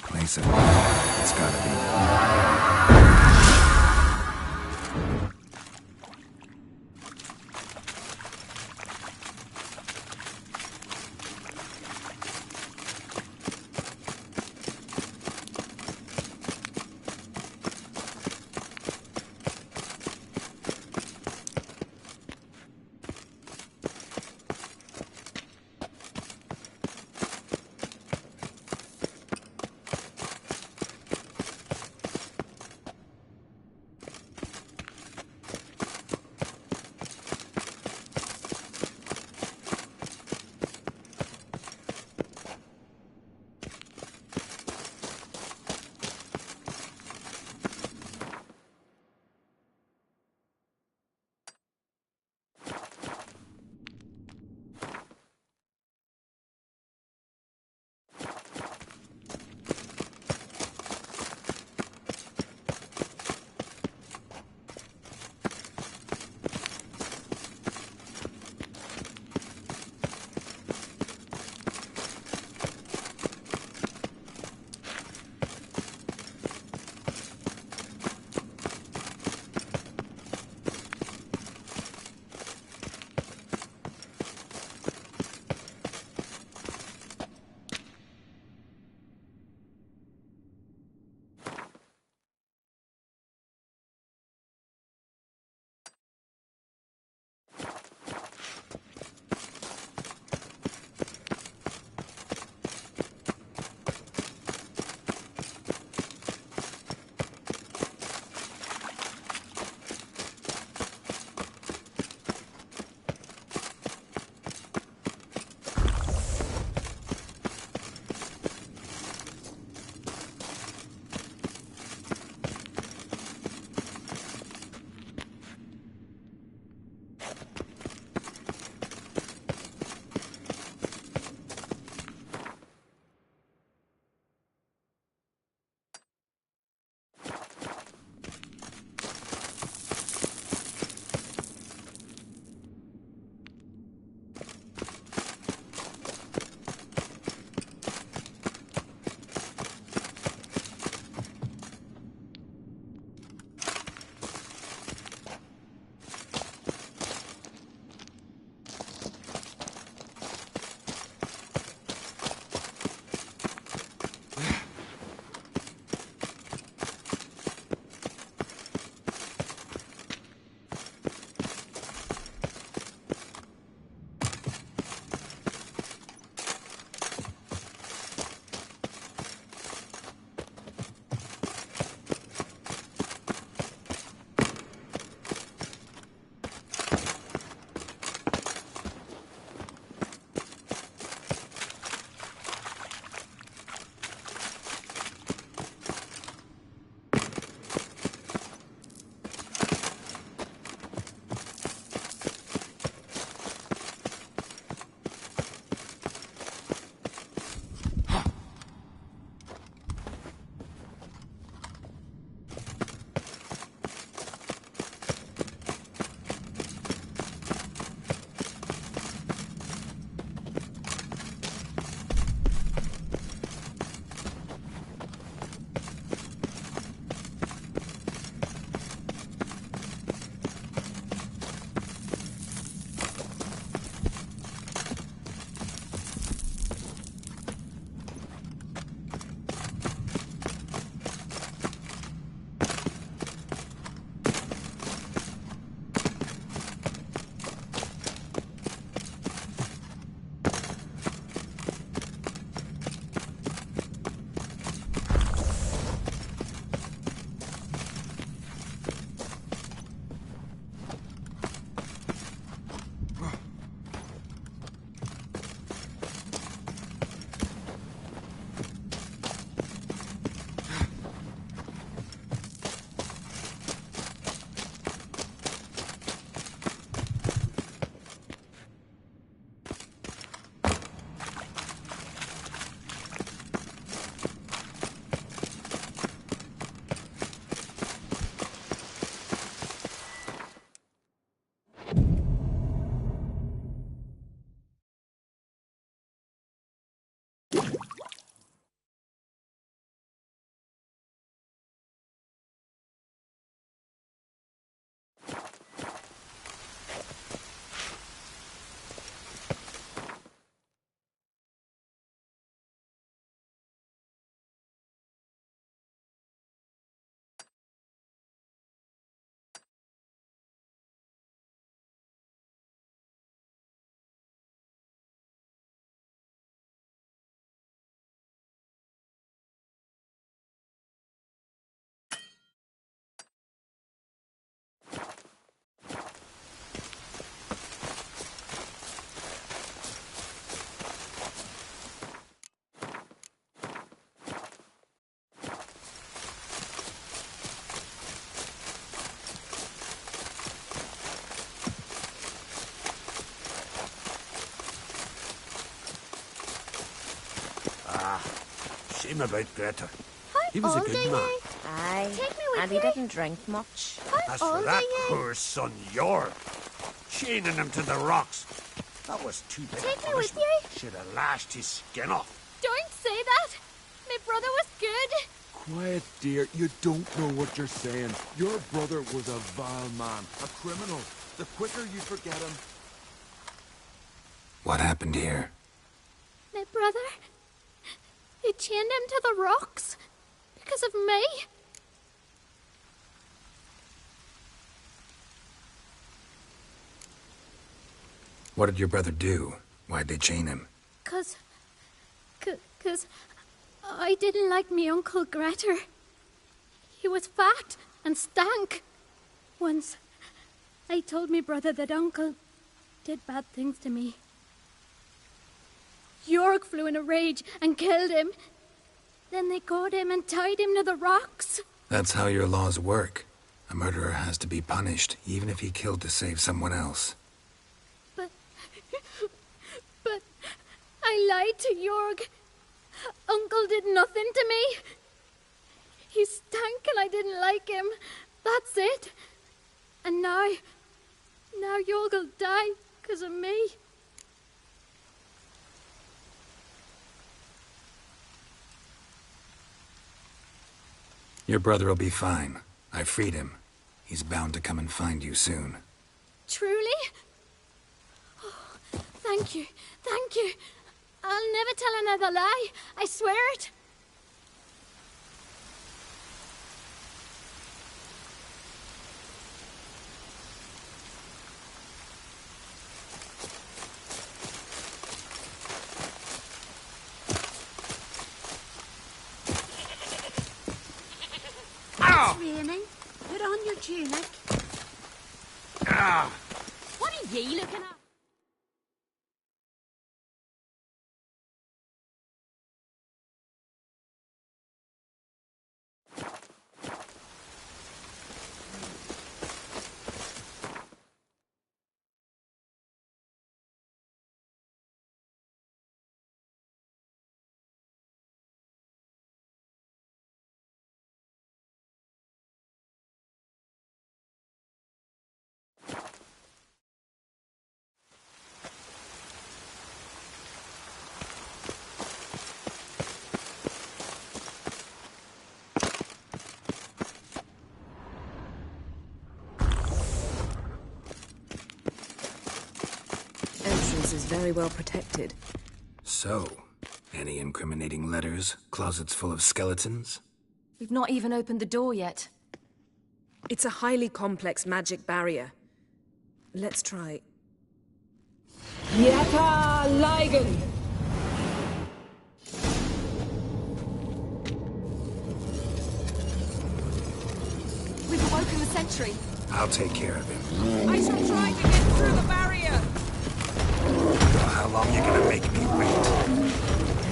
Place it. It's gotta be. him about Greta. How He was a old good are man. you? Aye, Take me with and you. he didn't drink much. How As for old that are you? poor son York, chaining him to the rocks, that was too big Take a me with punishment. you. Should have lashed his skin off. Don't say that. My brother was good. Quiet, dear. You don't know what you're saying. Your brother was a vile man, a criminal. The quicker you forget him... What happened here? My brother, he chained him to the rocks because of me. What did your brother do? Why'd they chain him? Cause I didn't like me Uncle Grettir. He was fat and stank. Once, I told me brother that Uncle did bad things to me. York flew in a rage and killed him. Then they caught him and tied him to the rocks. That's how your laws work. A murderer has to be punished, even if he killed to save someone else. But I lied to York. Uncle did nothing to me. He stank and I didn't like him. That's it. And now York will die because of me. Your brother will be fine. I freed him. He's bound to come and find you soon. Truly? Oh, thank you. Thank you. I'll never tell another lie. I swear it. Ow! It's raining. Put on your tunic. Ah! What are ye looking at? Entrance is very well protected. So, any incriminating letters? Closets full of skeletons? We've not even opened the door yet. It's a highly complex magic barrier. Let's try. Yata Ligen! We've awoken the sentry. I'll take care of him. I shall try to get through the barrier. How long you gonna make me wait?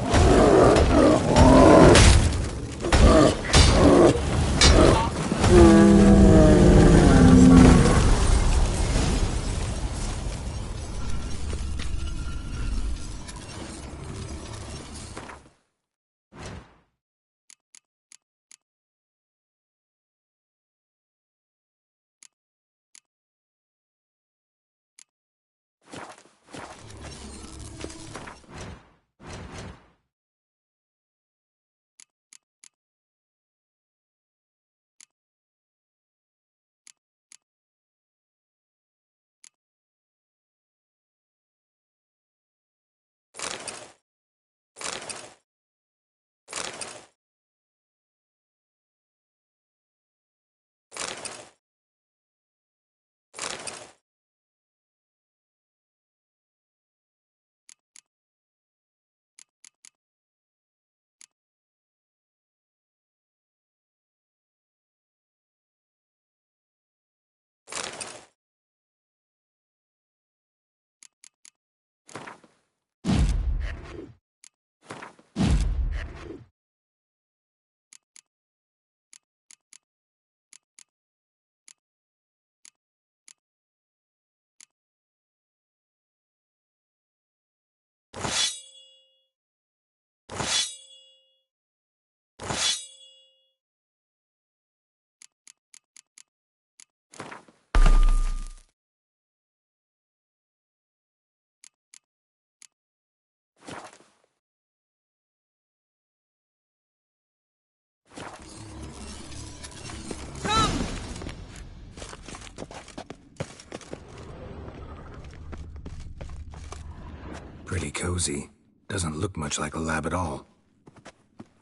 Pretty cozy. Doesn't look much like a lab at all.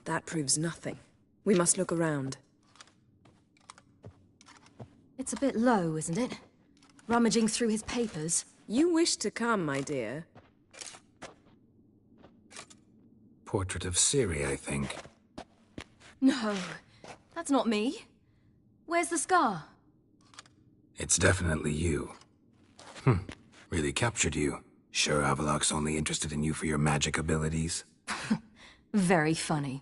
That proves nothing. We must look around. It's a bit low, isn't it? Rummaging through his papers. You wish to come, my dear. Portrait of Ciri, I think. No, that's not me. Where's the scar? It's definitely you. Really captured you. Sure Avaloch's only interested in you for your magic abilities? Very funny.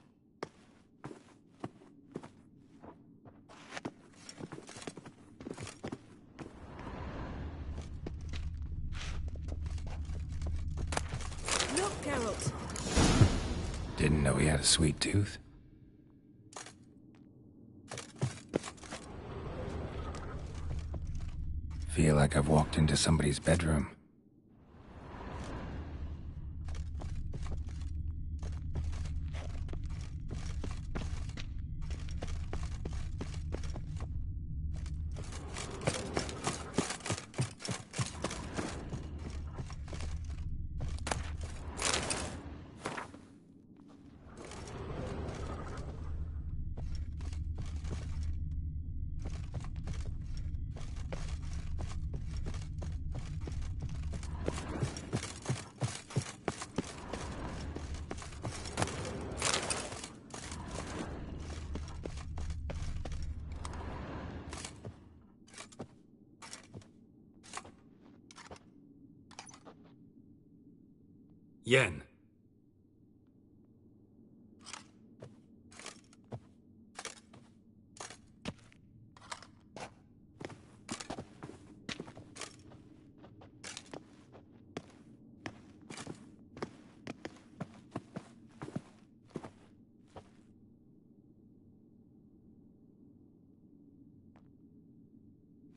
Look, Geralt. Didn't know he had a sweet tooth. Feel like I've walked into somebody's bedroom. Yen.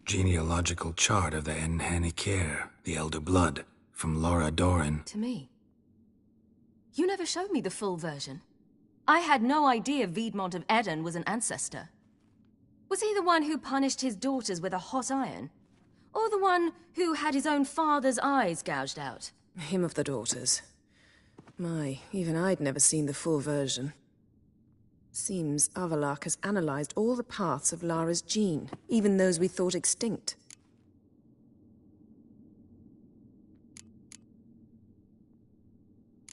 Genealogical chart of the Enhanikir, the Elder Blood, from Laura Doran. To me. You never showed me the full version. I had no idea Viedmont of Eden was an ancestor. Was he the one who punished his daughters with a hot iron? Or the one who had his own father's eyes gouged out? Him of the daughters. My, even I'd never seen the full version. Seems Avallac'h has analyzed all the paths of Lara's gene, even those we thought extinct.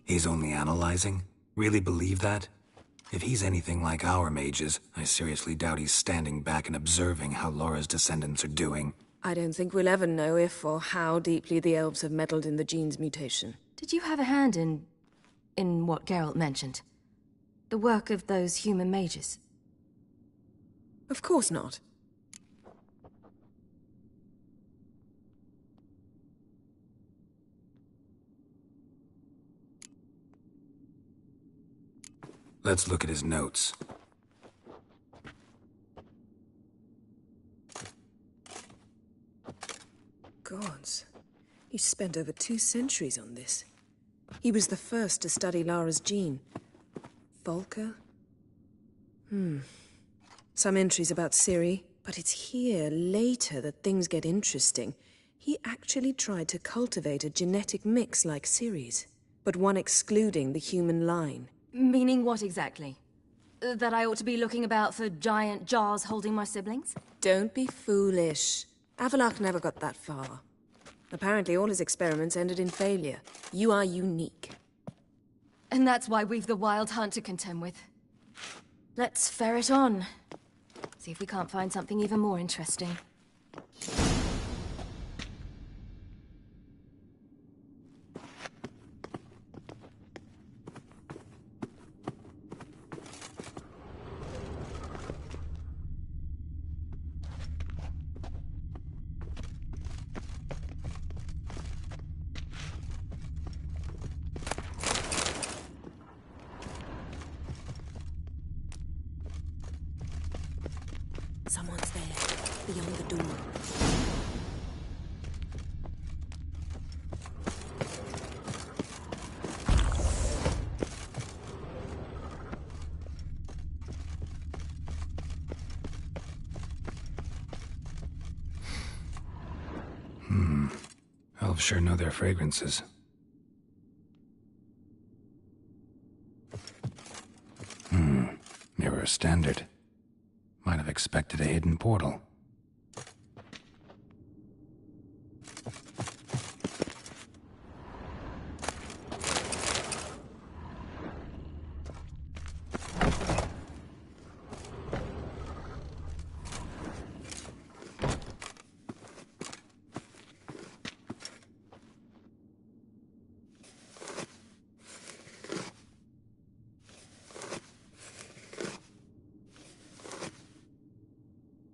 He's only analyzing? Really believe that? If he's anything like our mages, I seriously doubt he's standing back and observing how Laura's descendants are doing. I don't think we'll ever know if or how deeply the elves have meddled in the gene's mutation. Did you have a hand in what Geralt mentioned? The work of those human mages? Of course not. Let's look at his notes. Gods. He spent over 2 centuries on this. He was the first to study Lara's gene. Volker? Some entries about Ciri, but it's here, later, that things get interesting. He actually tried to cultivate a genetic mix like Ciri's, but one excluding the human line. Meaning what exactly? That I ought to be looking about for giant jars holding my siblings? Don't be foolish. Avallac'h never got that far. Apparently all his experiments ended in failure. You are unique. And that's why we've the Wild Hunt to contend with. Let's ferret on. See if we can't find something even more interesting. Someone's there, beyond the door. Elves sure know their fragrances. Mirror standard. Might have expected a hidden portal.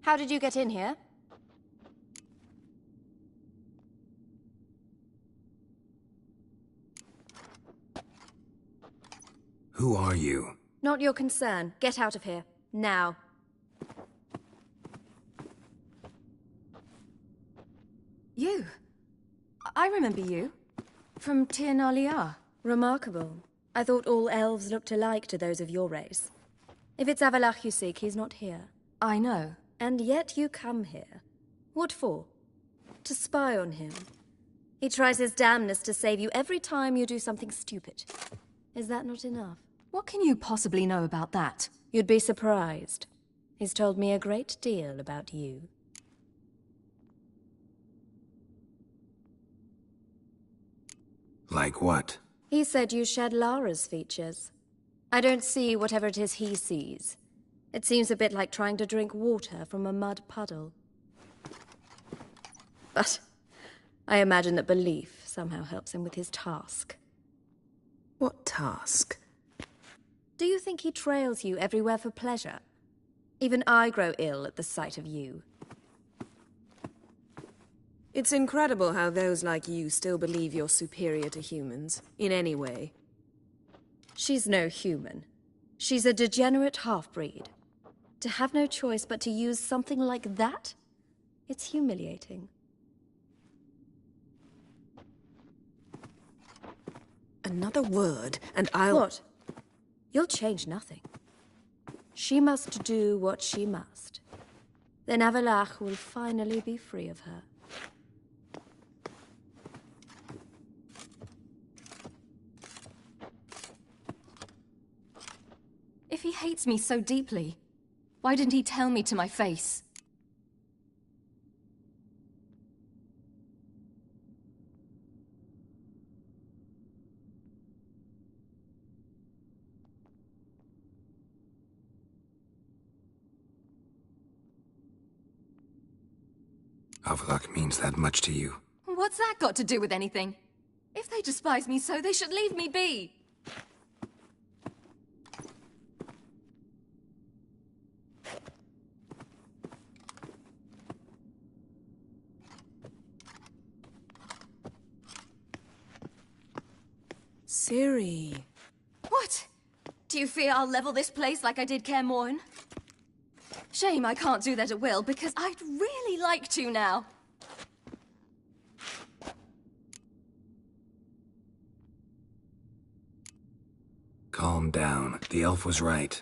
How did you get in here? Who are you? Not your concern. Get out of here. Now. You. I remember you. From Tir Nalia. Remarkable. I thought all elves looked alike to those of your race. If it's Avalach you seek, he's not here. I know. And yet you come here. What for? To spy on him. He tries his damnedest to save you every time you do something stupid. Is that not enough? What can you possibly know about that? You'd be surprised. He's told me a great deal about you. Like what? He said you shared Lara's features. I don't see whatever it is he sees. It seems a bit like trying to drink water from a mud puddle. But I imagine that belief somehow helps him with his task. What task? Do you think he trails you everywhere for pleasure? Even I grow ill at the sight of you. It's incredible how those like you still believe you're superior to humans, in any way. She's no human. She's a degenerate half-breed. To have no choice but to use something like that? It's humiliating. Another word, and I'll... What? You'll change nothing. She must do what she must. Then Avalach will finally be free of her. If he hates me so deeply, why didn't he tell me to my face? Avalok means that much to you. What's that got to do with anything? If they despise me so, they should leave me be. Ciri. What? Do you fear I'll level this place like I did Kaer Morhen? Shame I can't do that at will, because I'd really like to now. Calm down. The elf was right.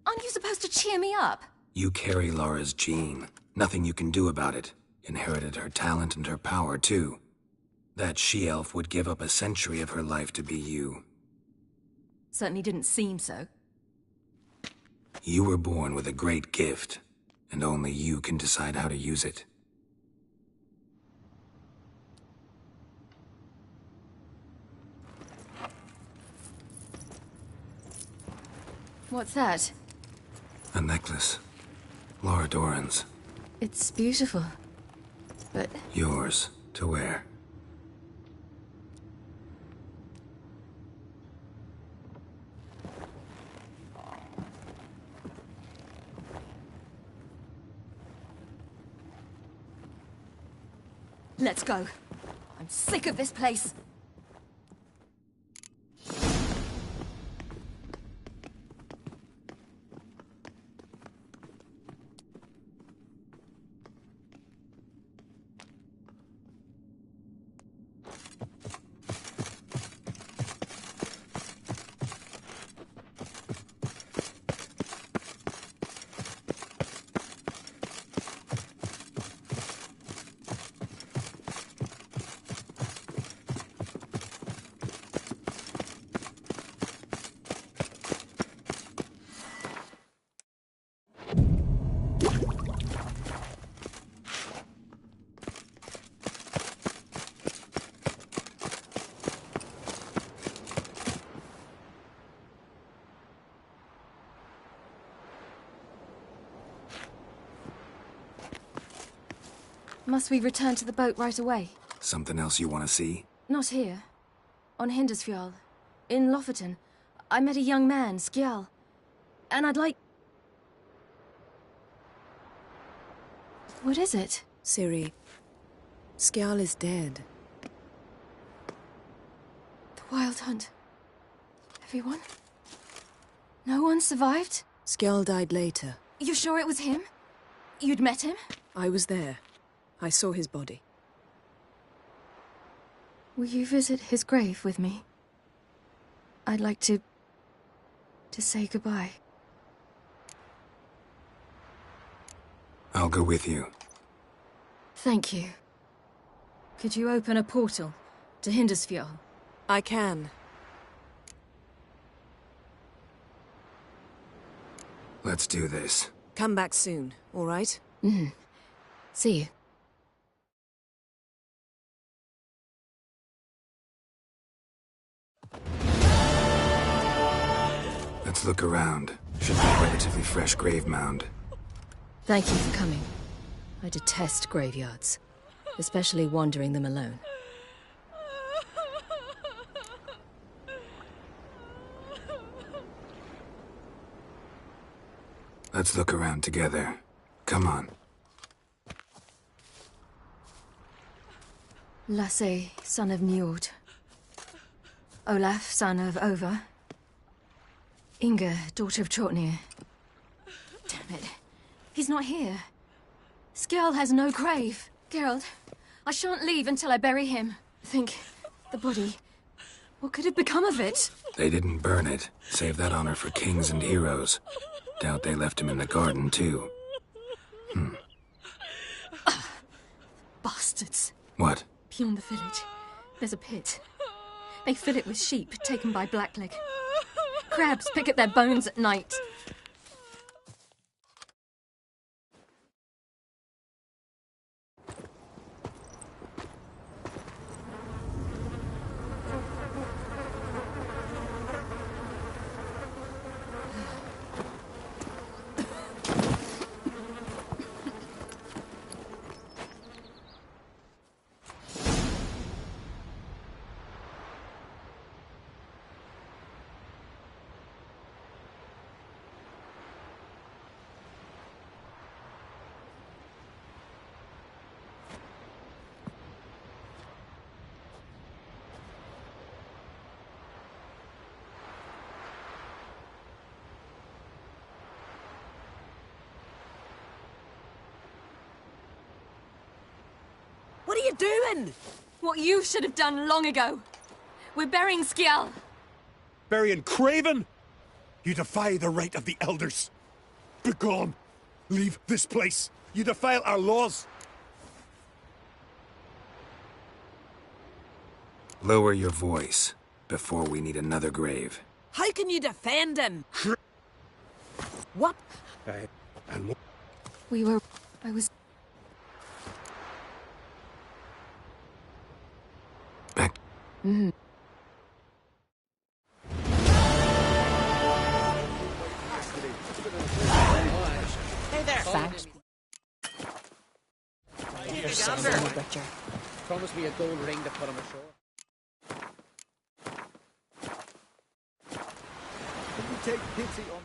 Aren't you supposed to cheer me up? You carry Laura's gene. Nothing you can do about it. Inherited her talent and her power, too. That she-elf would give up a century of her life to be you. Certainly didn't seem so. You were born with a great gift, and only you can decide how to use it. What's that? A necklace. Laura Doran's. It's beautiful, but... Yours, to wear. Let's go. I'm sick of this place. Must we return to the boat right away? Something else you want to see? Not here. On Hindersfjall. In Lofoten. I met a young man, Skjal. And I'd like... What is it? Ciri, Skjal is dead. The Wild Hunt. Everyone? No one survived? Skjal died later. You sure it was him? You'd met him? I was there. I saw his body. Will you visit his grave with me? I'd like to say goodbye. I'll go with you. Thank you. Could you open a portal to Hindersfjall? I can. Let's do this. Come back soon, all right? See you. Let's look around. Should be a relatively fresh grave mound. Thank you for coming. I detest graveyards, especially wandering them alone. Let's look around together. Come on. Lasse, son of Njord. Olaf, son of Ova. Inga, daughter of Trotnir. Damn it. He's not here. Skjal has no grave. Geralt, I shan't leave until I bury him. Think, the body. What could have become of it? They didn't burn it. Save that honor for kings and heroes. Doubt they left him in the garden, too. Bastards. What? Beyond the village, there's a pit. They fill it with sheep taken by Blackleg. Crabs pick at their bones at night. What are you doing? What you should have done long ago. We're burying Skjal. Burying Craven? You defy the right of the elders. Begone. Leave this place. You defile our laws. Lower your voice before we need another grave. How can you defend him? What? I was... Back. Hey there. Fact. Promise me a gold ring to put him ashore. Can you take pity on